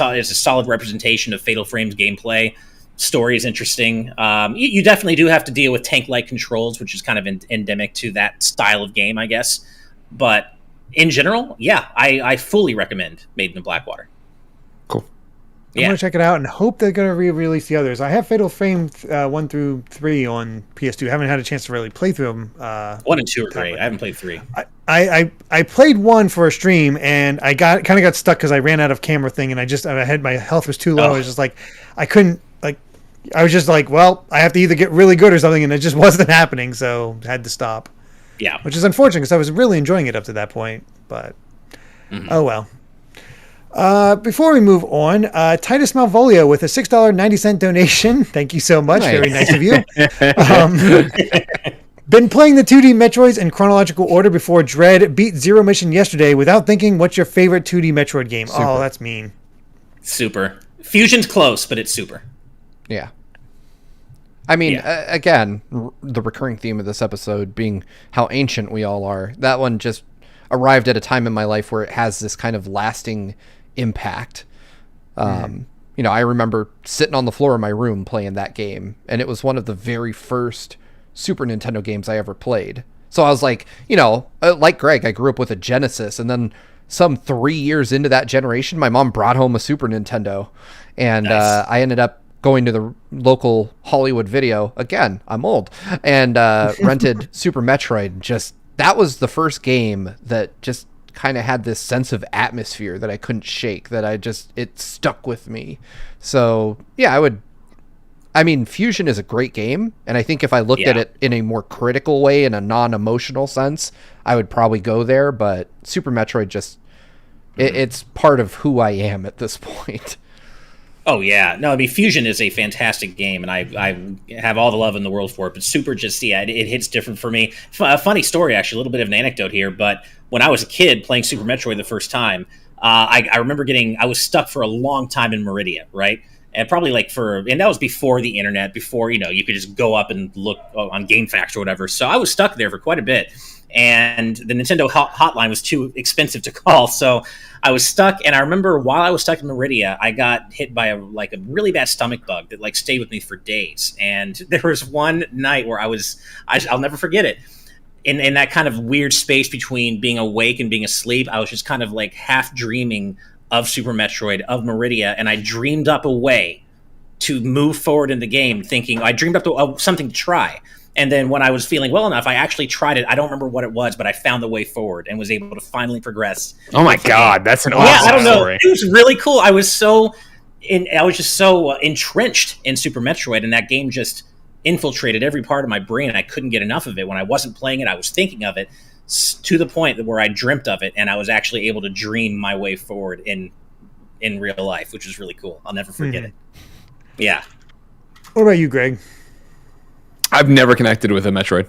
a solid representation of Fatal Frame's gameplay. Story is interesting. You definitely do have to deal with tank-like controls, which is kind of endemic to that style of game, I guess. But in general, yeah, I fully recommend Maiden of Blackwater. Cool. I'm going to check it out and hope they're going to re-release the others. I have Fatal Frame 1 through 3 on PS2. I haven't had a chance to really play through them. 1 and 2 are great. I haven't played 3. I played 1 for a stream, and I kind of got stuck because I ran out of camera thing, and my health was too low. I was just like, I was just like, well, I have to either get really good or something, and it just wasn't happening, so I had to stop. Yeah. Which is unfortunate, because I was really enjoying it up to that point, but oh well. Before we move on, Titus Malvolio with a $6.90 donation. Thank you so much. Nice. Very nice of you. Been playing the 2D Metroids in chronological order before Dread. Beat Zero Mission yesterday without thinking. What's your favorite 2D Metroid game? Super. Oh, that's mean. Super. Fusion's close, but it's Super. Yeah. I mean, again, the recurring theme of this episode being how ancient we all are. That one just arrived at a time in my life where it has this kind of lasting impact. You know, I remember sitting on the floor of my room playing that game, and it was one of the very first Super Nintendo games I ever played. So I was like, you know, like Greg, I grew up with a Genesis, and then some 3 years into that generation, my mom brought home a Super Nintendo, and I ended up going to the local Hollywood Video, again, I'm old, and rented Super Metroid. Just, that was the first game that just kind of had this sense of atmosphere that I couldn't shake, that it stuck with me. So yeah, I mean, Fusion is a great game, and I think if I looked at it in a more critical way, in a non-emotional sense, I would probably go there, but Super Metroid just, it's part of who I am at this point. Oh, yeah. No, I mean, Fusion is a fantastic game, and I have all the love in the world for it, but Super just, it hits different for me. A funny story, actually, a little bit of an anecdote here, but when I was a kid playing Super Metroid the first time, I remember I was stuck for a long time in Meridia, right? And probably and that was before the internet, before, you know, you could just go up and look on GameFAQs or whatever. So I was stuck there for quite a bit, and the Nintendo hotline was too expensive to call. So I was stuck, and I remember while I was stuck in Meridia, I got hit by a really bad stomach bug that stayed with me for days. And there was one night where I'll never forget it. In that kind of weird space between being awake and being asleep, I was just kind of half dreaming of Super Metroid, of Meridia, and I dreamed up a way to move forward in the game, thinking I dreamed up something to try. And then when I was feeling well enough, I actually tried it. I don't remember what it was, but I found the way forward and was able to finally progress. Oh my God, that's an awesome I don't know. story. It was really cool. I was just so entrenched in Super Metroid, and that game just infiltrated every part of my brain, and I couldn't get enough of it. When I wasn't playing it, I was thinking of it, to the point where I dreamt of it, and I was actually able to dream my way forward in real life, which was really cool. I'll never forget it. Yeah. What about you, Greg? I've never connected with a Metroid.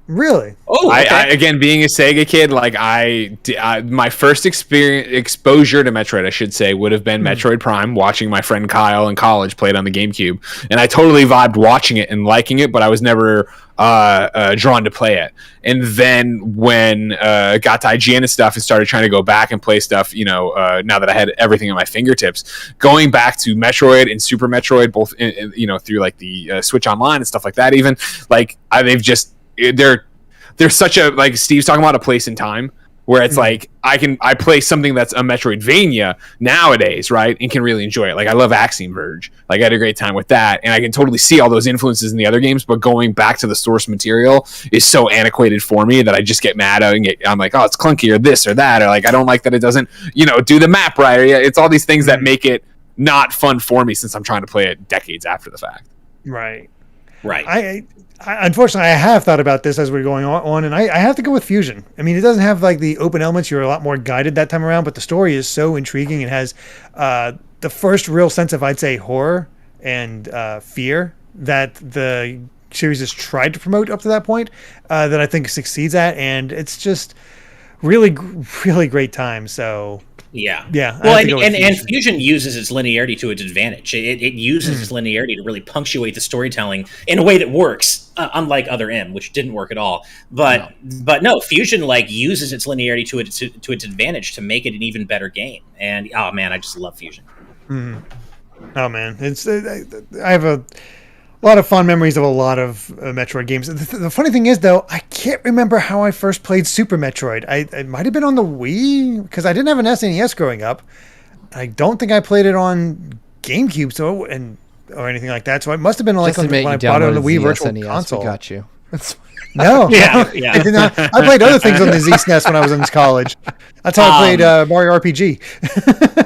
Really? Oh, okay. I again, being a Sega kid, my first exposure to Metroid, I should say, would have been Metroid Prime, watching my friend Kyle in college play it on the GameCube, and I totally vibed watching it and liking it, but I was never drawn to play it. And then when got to IGN and stuff and started trying to go back and play stuff, you know, now that I had everything at my fingertips, going back to Metroid and Super Metroid, both you know, through the Switch Online and stuff like that, even they're such a, Steve's talking about, a place in time where it's I play something that's a Metroidvania nowadays, right, and can really enjoy it. I love Axiom Verge. I had a great time with that, and I can totally see all those influences in the other games, but going back to the source material is so antiquated for me that I just get mad and I'm like, oh, it's clunky or this or that, or I don't like that it doesn't, you know, do the map right, or it's all these things that make it not fun for me since I'm trying to play it decades after the fact. Right. Right. I unfortunately, I have thought about this as we're going on, and I have to go with Fusion. I mean, it doesn't have the open elements. You're a lot more guided that time around, but the story is so intriguing. It has the first real sense of, I'd say, horror and fear that the series has tried to promote up to that point, that I think succeeds at, and it's just really, really great time. So yeah. Well, and Fusion uses its linearity to its advantage. It uses its linearity to really punctuate the storytelling in a way that works, unlike Other M, which didn't work at all. But no, Fusion uses its linearity to its advantage to make it an even better game. And oh man, I just love Fusion. Oh man, I have a lot of fond memories of a lot of Metroid games. The funny thing is, though, I can't remember how I first played Super Metroid. It might have been on the Wii, because I didn't have an SNES growing up. I don't think I played it on GameCube or anything like that. So it must have been when I bought it on the Wii Virtual Console. We got you. No, I did not. I played other things on the Z-SNES when I was in college. That's how I played Mario RPG.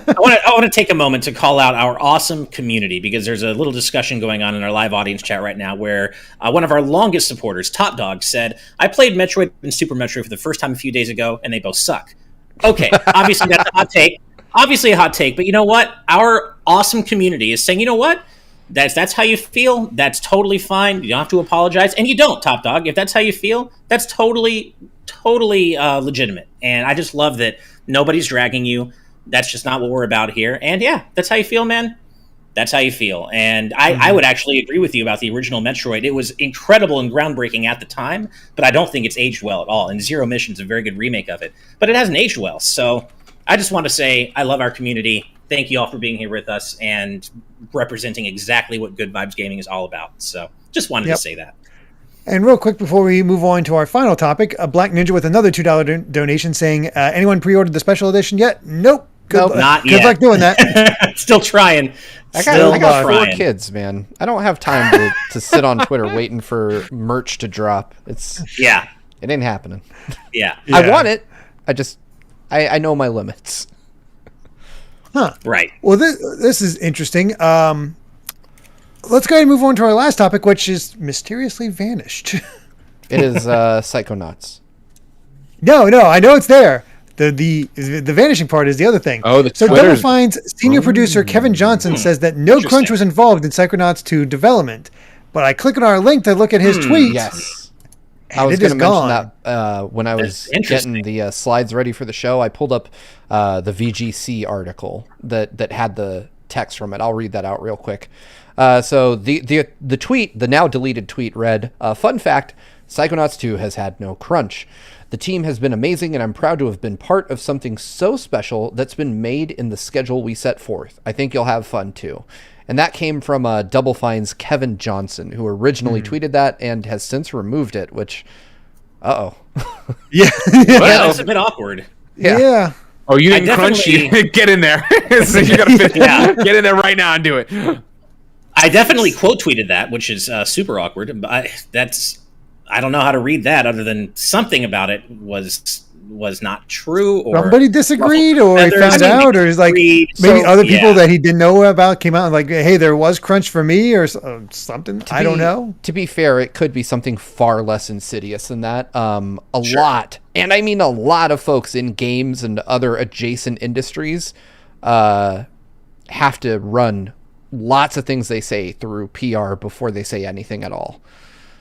I want to take a moment to call out our awesome community, because there's a little discussion going on in our live audience chat right now where one of our longest supporters, Top Dog, said, I played Metroid and Super Metroid for the first time a few days ago, and they both suck. Okay, obviously that's a hot take. Obviously a hot take, but you know what? Our awesome community is saying, you know what? That's how you feel. That's totally fine. You don't have to apologize, and you don't, Top Dog. If that's how you feel, that's totally legitimate. And I just love that nobody's dragging you. That's just not what we're about here. And yeah, that's how you feel, man. That's how you feel. And I would actually agree with you about the original Metroid. It was incredible and groundbreaking at the time, but I don't think it's aged well at all. And Zero Mission's a very good remake of it, but it hasn't aged well. So I just want to say I love our community. Thank you all for being here with us and representing exactly what Good Vibes Gaming is all about. So just wanted to say that. And real quick before we move on to our final topic, a Black Ninja with another $2 donation saying, anyone pre-ordered the special edition yet? Nope. Not yet. Good luck doing that. Still trying. I got 4 kids, man. I don't have time to sit on Twitter waiting for merch to drop. It ain't happening. Yeah. I want it. I know my limits. Huh. Right. Well, this is interesting. Let's go ahead and move on to our last topic, which is mysteriously vanished. It is Psychonauts. No, I know it's there. The vanishing part is the other thing. Oh, so Double Fine's senior producer Kevin Johnson says that no crunch was involved in Psychonauts 2 development. But I click on our link to look at his tweet. Yes. I was going to mention that when I was getting the slides ready for the show. I pulled up the VGC article that had the text from it. I'll read that out real quick. So the tweet, the now deleted tweet read, fun fact, Psychonauts 2 has had no crunch. The team has been amazing, and I'm proud to have been part of something so special that's been made in the schedule we set forth. I think you'll have fun, too. And that came from Double Fine's Kevin Johnson, who originally tweeted that and has since removed it, which... Uh-oh. Yeah. Well, that's a bit awkward. Yeah. Oh, you didn't crunch? Get in there. So you gotta get in there right now and do it. I definitely quote tweeted that, which is super awkward. But I don't know how to read that other than something about it was not true, or somebody disagreed, or he found out, or like maybe other people that he didn't know about came out and like, hey, there was crunch for me, or something. I don't know. To be fair, it could be something far less insidious than that. Lot, and I mean a lot of folks in games and other adjacent industries have to run lots of things they say through PR before they say anything at all.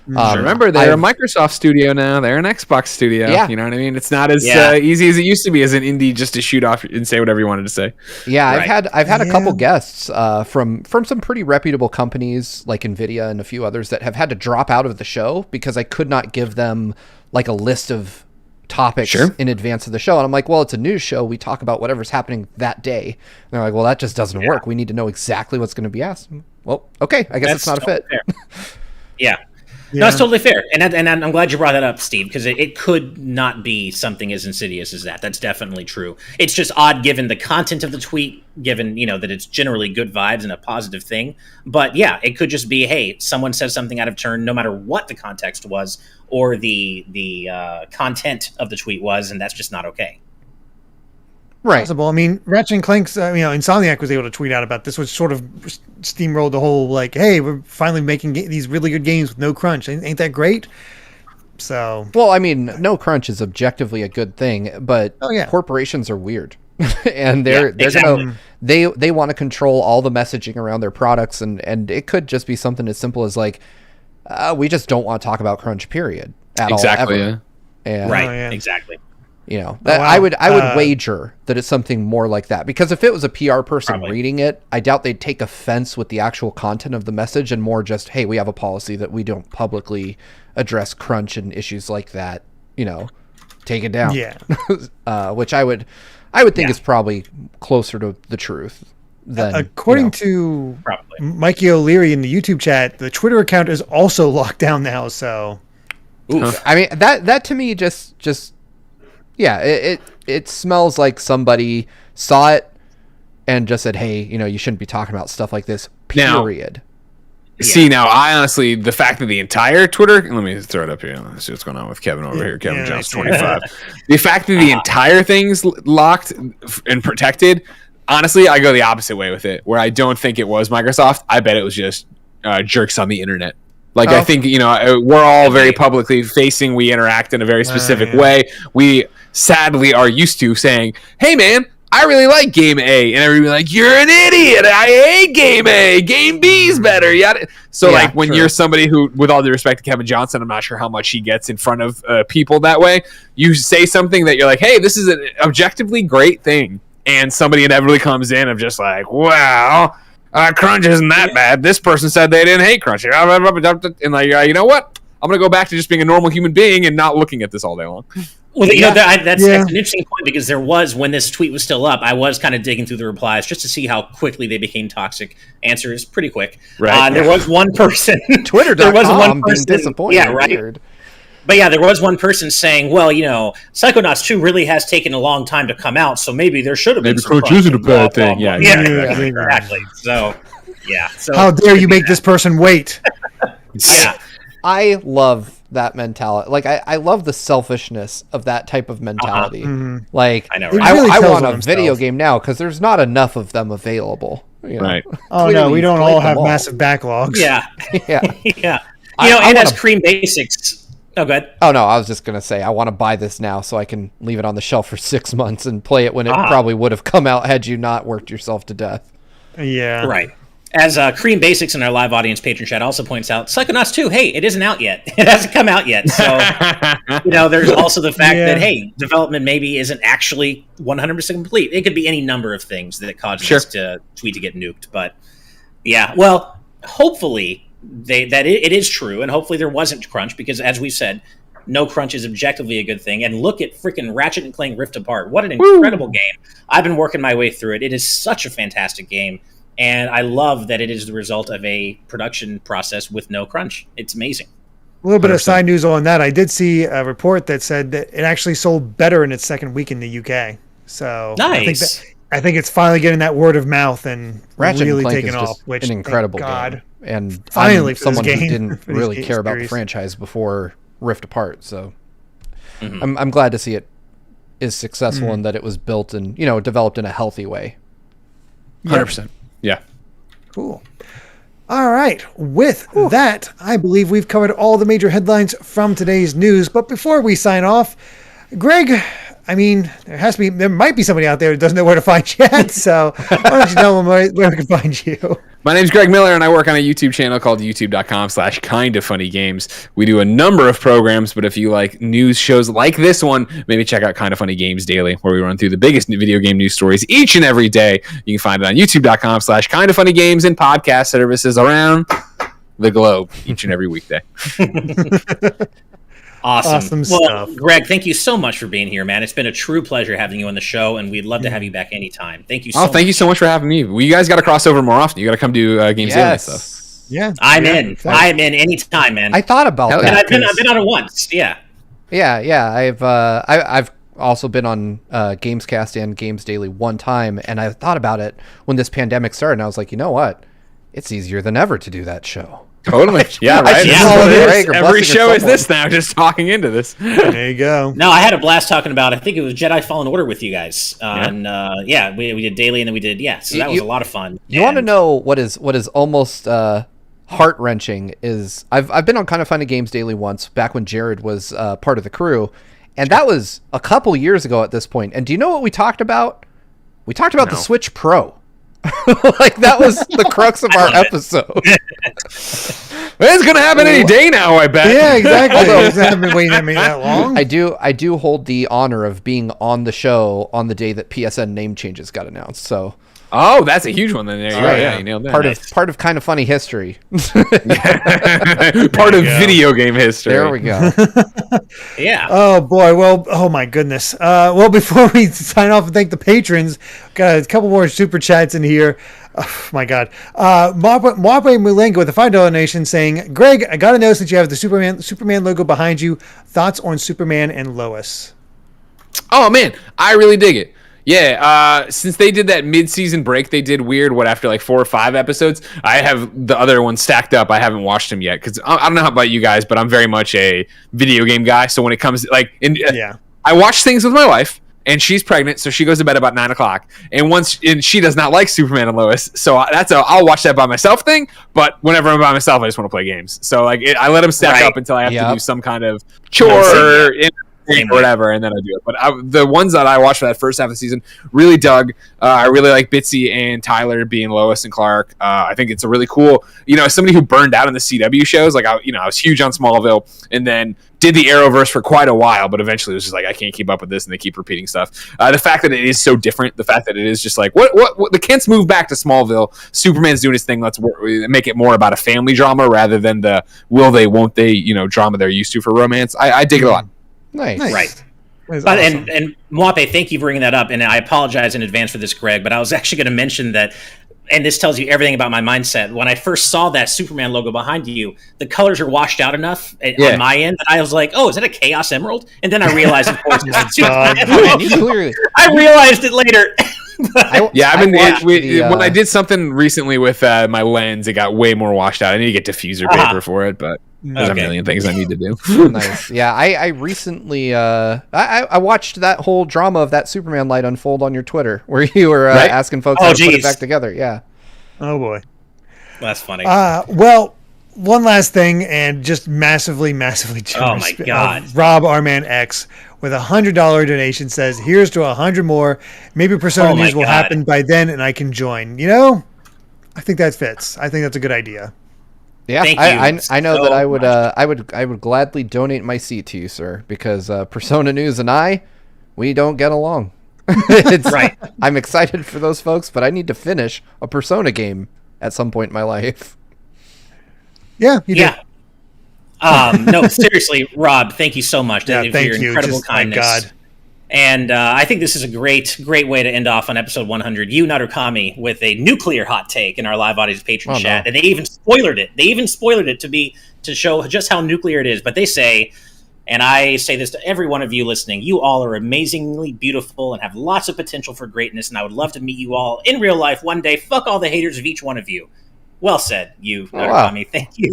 Remember, they're a Microsoft studio now. They're an Xbox studio. Yeah. You know what I mean? It's not as easy as it used to be as an indie just to shoot off and say whatever you wanted to say. Yeah, right. I've had a couple guests from some pretty reputable companies like Nvidia and a few others that have had to drop out of the show because I could not give them like a list of topics in advance of the show. And I'm like, well, it's a news show. We talk about whatever's happening that day. And they're like, well, that just doesn't work. We need to know exactly what's going to be asked. Well, okay, I guess it's not a fit. Yeah. No, that's totally fair. And I'm glad you brought that up, Steve, because it could not be something as insidious as that. That's definitely true. It's just odd given the content of the tweet, given, that it's generally good vibes and a positive thing. But yeah, it could just be, hey, someone says something out of turn, no matter what the context was or the content of the tweet was, and that's just not okay. Right. Possible. I mean, Ratchet and Clank's, Insomniac was able to tweet out about this, which sort of steamrolled the whole, like, hey, we're finally making these really good games with no crunch. Ain't that great? So. Well, I mean, no crunch is objectively a good thing, but corporations are weird. And they're gonna they want to control all the messaging around their products, and it could just be something as simple as like, we just don't want to talk about crunch, period. At all, ever. Yeah. And, Exactly. I would wager that it's something more like that, because if it was a PR person reading it, I doubt they'd take offense with the actual content of the message and more just, hey, we have a policy that we don't publicly address crunch and issues like that. Take it down. Yeah. Which I would think is probably closer to the truth. Than, according to Mikey O'Leary in the YouTube chat, the Twitter account is also locked down now. So, I mean that to me just. Yeah, it smells like somebody saw it and just said, hey, you shouldn't be talking about stuff like this, period. Now, I honestly, the fact that the entire Twitter... Let me throw it up here. Let's see what's going on with Kevin over here. Kevin Jones, 25. The fact that the entire thing's locked and protected, honestly, I go the opposite way with it, where I don't think it was Microsoft. I bet it was just jerks on the internet. Like, I think, we're all very publicly facing. We interact in a very specific way. We sadly are used to saying, hey, man, I really like Game A. And everybody like, you're an idiot. I hate Game A. Game B's better. So, when you're somebody who, with all due respect to Kevin Johnson, I'm not sure how much he gets in front of people that way. You say something that you're like, hey, this is an objectively great thing. And somebody inevitably comes in of just like, wow. crunch isn't that bad. This person said they didn't hate crunch. And like, you know what? I'm going to go back to just being a normal human being and not looking at this all day long. Well, that's an interesting point, because there was, when this tweet was still up, I was kind of digging through the replies just to see how quickly they became toxic. Answer is pretty quick. Right. There was one person. Twitter.com there was one person being disappointed. Yeah, right. Weird. But yeah, there was one person saying, well, Psychonauts 2 really has taken a long time to come out, so maybe there should have been some crunch isn't a bad thing. Yeah, exactly. So, yeah. So, how dare you make this person wait? Yeah. I love that mentality. Like, I love the selfishness of that type of mentality. Like, I know, right? I want a video game now because there's not enough of them available. Right. Oh, no, we don't all have massive backlogs. Yeah. Yeah. Yeah. And as Cream Basics... Oh, go ahead. Oh, no, I was just going to say, I want to buy this now so I can leave it on the shelf for 6 months and play it when it probably would have come out had you not worked yourself to death. Yeah. Right. As Cream Basics in our live audience patron chat also points out, Psychonauts 2, hey, it isn't out yet. It hasn't come out yet. So, there's also the fact that, hey, development maybe isn't actually 100% complete. It could be any number of things that caused this tweet to get nuked. But, yeah, well, hopefully it is true, and hopefully there wasn't crunch, because, as we said, no crunch is objectively a good thing. And look at freaking Ratchet & Clank Rift Apart. What an incredible game. I've been working my way through it. It is such a fantastic game. And I love that it is the result of a production process with no crunch. It's amazing. A little bit of side news on that. I did see a report that said that it actually sold better in its second week in the UK. So nice. I think it's finally getting that word of mouth and Ratchet really Clank taking is off. Which, an incredible God, game. And finally, I'm someone who game, didn't really care about the franchise before Rift Apart. So I'm glad to see it is successful and that it was built and developed in a healthy way. 100%. Yeah. Cool. All right. With that, I believe we've covered all the major headlines from today's news. But before we sign off, Greg, I mean, there might be somebody out there who doesn't know where to find you at. So why don't you tell them where we can find you? My name's Greg Miller, and I work on a YouTube channel called youtube.com/kindafunnygames. We do a number of programs, but if you like news shows like this one, maybe check out Kinda Funny Games Daily, where we run through the biggest video game news stories each and every day. You can find it on youtube.com/kindafunnygames and podcast services around the globe each and every weekday. Awesome stuff. Greg, thank you so much for being here, man. It's been a true pleasure having you on the show, and we'd love to have you back anytime. Thank you so much. Thank you so much for having me. Well, you guys got to cross over more often. You got to come do Games Daily and stuff. Yeah. I'm in anytime, man. I thought about that. And I've been on it once. Yeah. I've also been on Gamescast and Games Daily one time, and I thought about it when this pandemic started, and I was like, you know what? It's easier than ever to do that show. Totally. Yeah, right. Every show is this now, just talking into this. There you go. No, I had a blast talking about, I think it was Jedi Fallen Order with you guys. And we did daily, and then we did, so that was a lot of fun. You want to know what is almost heart-wrenching is I've been on Kind of Funny Games Daily once, back when Jared was part of the crew, and that was a couple years ago at this point. And do you know what we talked about? We talked about the Switch Pro. Like, that was the crux of our episode. It's gonna happen any day now, I bet. Yeah, exactly. It hasn't been waiting that long. I do hold the honor of being on the show on the day that PSN name changes got announced. So, that's a huge one. Then there you go. Yeah, you nailed that. Part of Kind of Funny history. Part of video game history. There we go. Yeah. Oh boy. Well. Oh my goodness. Well, before we sign off and thank the patrons, got a couple more super chats in here. Oh my God. Mwape Mulenga with a $5 donation saying, Greg, I got to know, since you have the Superman logo behind you, thoughts on Superman and Lois? Oh man, I really dig it. Yeah, since they did that mid-season break, they did weird, after like 4 or 5 episodes, I have the other ones stacked up. I haven't watched them yet, because I don't know how about you guys, but I'm very much a video game guy. So when it comes, I watch things with my wife, and she's pregnant, so she goes to bed about 9 o'clock. And she does not like Superman and Lois, so I'll watch that by myself thing. But whenever I'm by myself, I just want to play games. So I let them stack up until I have to do some kind of chore or or whatever, and then I do it. But the ones that I watched for that first half of the season really dug. I really like Bitsy and Tyler being Lois and Clark. I think it's a really cool, as somebody who burned out in the CW shows, like I was huge on Smallville, and then did the Arrowverse for quite a while, but eventually it was just like, I can't keep up with this, and they keep repeating stuff. The fact that it is so different, the fact that it is just like, what the Kents move back to Smallville, Superman's doing his thing, let's make it more about a family drama rather than the will they, won't they, drama they're used to for romance. I dig it a lot. Nice. Right. But, awesome. And Mwape, thank you for bringing that up, and I apologize in advance for this, Greg, but I was actually going to mention that, and this tells you everything about my mindset. When I first saw that Superman logo behind you, the colors are washed out on my end, and I was like, oh, is that a Chaos Emerald? And then I realized, of course, it's Superman. I realized it later. When I did something recently with my lens, it got way more washed out. I need to get diffuser paper for it, but there's a million things I need to do. Nice. Yeah, I recently I watched that whole drama of that Superman light unfold on your Twitter, where you were asking folks how to put it back together. Yeah. Oh boy, that's funny. Well, one last thing, and just massively generous. Oh my God. Rob Arman X with $100 donation says, "Here's to 100 more. Maybe Persona News will happen by then, and I can join." I think that fits. I think that's a good idea. Yeah, I know that I would gladly donate my seat to you, sir, because Persona News and we don't get along. Right. I'm excited for those folks, but I need to finish a Persona game at some point in my life. Yeah, you do. No, seriously, Rob, thank you so much for your incredible kindness. My God. And I think this is a great way to end off on episode 100. You, Narukami, with a nuclear hot take in our live audience patron chat. And they even spoiled it. They even spoiled it to show just how nuclear it is. But they say, and I say this to every one of you listening, you all are amazingly beautiful and have lots of potential for greatness. And I would love to meet you all in real life one day. Fuck all the haters of each one of you. Well said, Narukami. Wow. Thank you.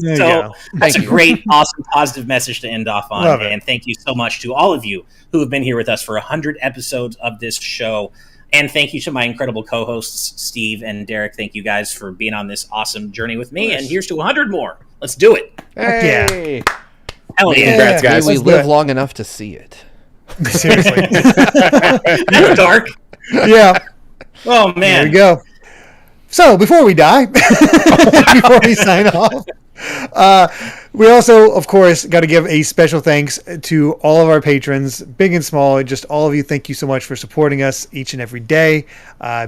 That's a great, awesome, positive message to end off on. And thank you so much to all of you who have been here with us for 100 episodes of this show. And thank you to my incredible co-hosts, Steve and Derek. Thank you guys for being on this awesome journey with me. Nice. And here's to 100 more. Let's do it. Hey. Yeah. Hell yeah. Congrats, guys. We live long enough to see it. Seriously. That's dark. Yeah. Oh, man. There we go. So, before we die, before we sign off, we also, of course, got to give a special thanks to all of our patrons, big and small. Just all of you, thank you so much for supporting us each and every day,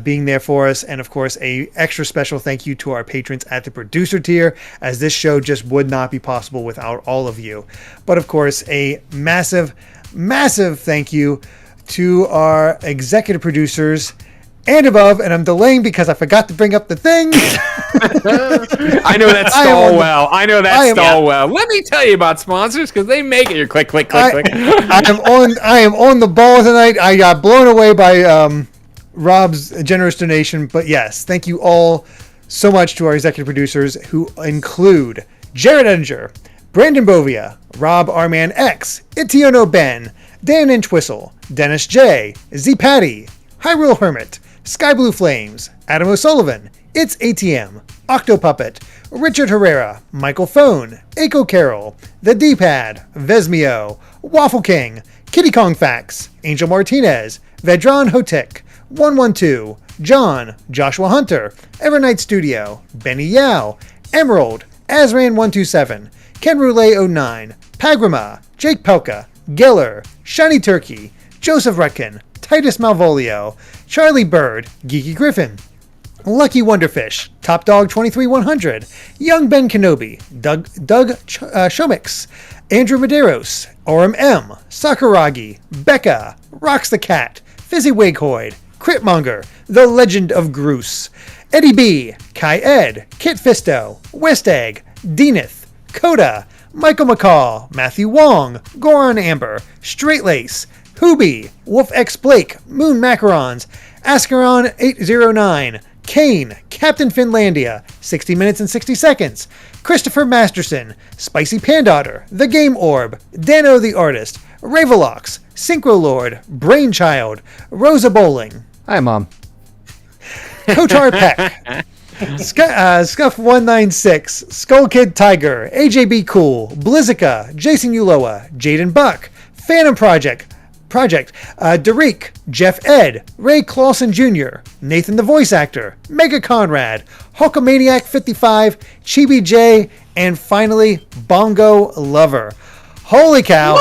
being there for us. And, of course, a extra special thank you to our patrons at the producer tier, as this show just would not be possible without all of you. But, of course, a massive, massive thank you to our executive producers and above, and I'm delaying because I forgot to bring up the thing. I know that stall well. Let me tell you about sponsors, because they make it. Your click. I am on the ball tonight. I got blown away by Rob's generous donation, but yes, thank you all so much to our executive producers, who include Jared Edinger, Brandon Bovia, Rob Arman X, Itiono Ben, Dan Entwistle, Dennis J, Z Patty, Hyrule Hermit, Sky Blue Flames, Adam O'Sullivan, It's ATM, Octopuppet, Richard Herrera, Michael Phone, Aiko Carroll, The D-Pad, Vesmio, Waffle King, Kitty Kong Fax, Angel Martinez, Vedran Hotek, 112, John, Joshua Hunter, Evernight Studio, Benny Yao, Emerald, Azran127, Ken Roulette 09, Pagrama, Jake Pelka, Geller, Shiny Turkey, Joseph Rutkin, Titus Malvolio, Charlie Bird, Geeky Griffin, Lucky Wonderfish, Top Dog 23100, Young Ben Kenobi, Doug Shomix, Andrew Medeiros, Orem M, Sakuragi, Becca, Rocks the Cat, Fizzy Wighoid, Critmonger, The Legend of Groose, Eddie B, Kai Ed, Kit Fisto, West Egg, Deaneth, Coda, Michael McCall, Matthew Wong, Goron Amber, Straight Lace, Hoobie, Wolf X Blake, Moon Macarons, Ascaron 809, Kane, Captain Finlandia, 60 Minutes and 60 Seconds, Christopher Masterson, Spicy Pandotter, The Game Orb, Dano the Artist, Ravelox, Synchro Lord, Brainchild, Rosa Bowling. Hi, Mom. Kotar Peck, Scuff196, Skull Kid Tiger, AJB Cool, Blizzica, Jason Uloa, Jaden Buck, Phantom Project, Derek, Jeff Ed, Ray Clausen Jr., Nathan the voice actor, Mega Conrad, Hulkamaniac 55, Chibi J, and finally Bongo Lover. Holy cow!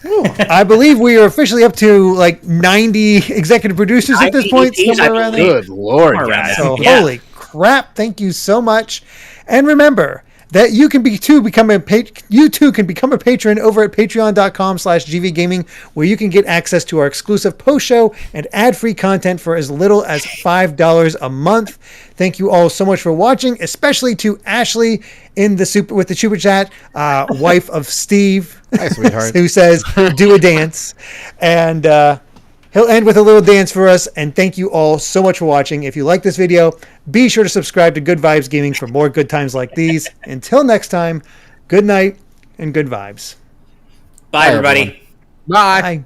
Woo. I believe we are officially up to like 90 executive producers at this point. Somewhere around there. Good Lord, guys. So holy crap! Thank you so much, and remember that you can become a patron over at patreon.com/gvgaming, where you can get access to our exclusive post-show and ad-free content for as little as $5 a month. Thank you all so much for watching, especially to Ashley with the super chat, wife of Steve, hi, sweetheart, who says, do a dance. And he'll end with a little dance for us. And thank you all so much for watching. If you like this video, be sure to subscribe to Good Vibes Gaming for more good times like these. Until next time, good night and good vibes. Bye everybody. Bye. Bye.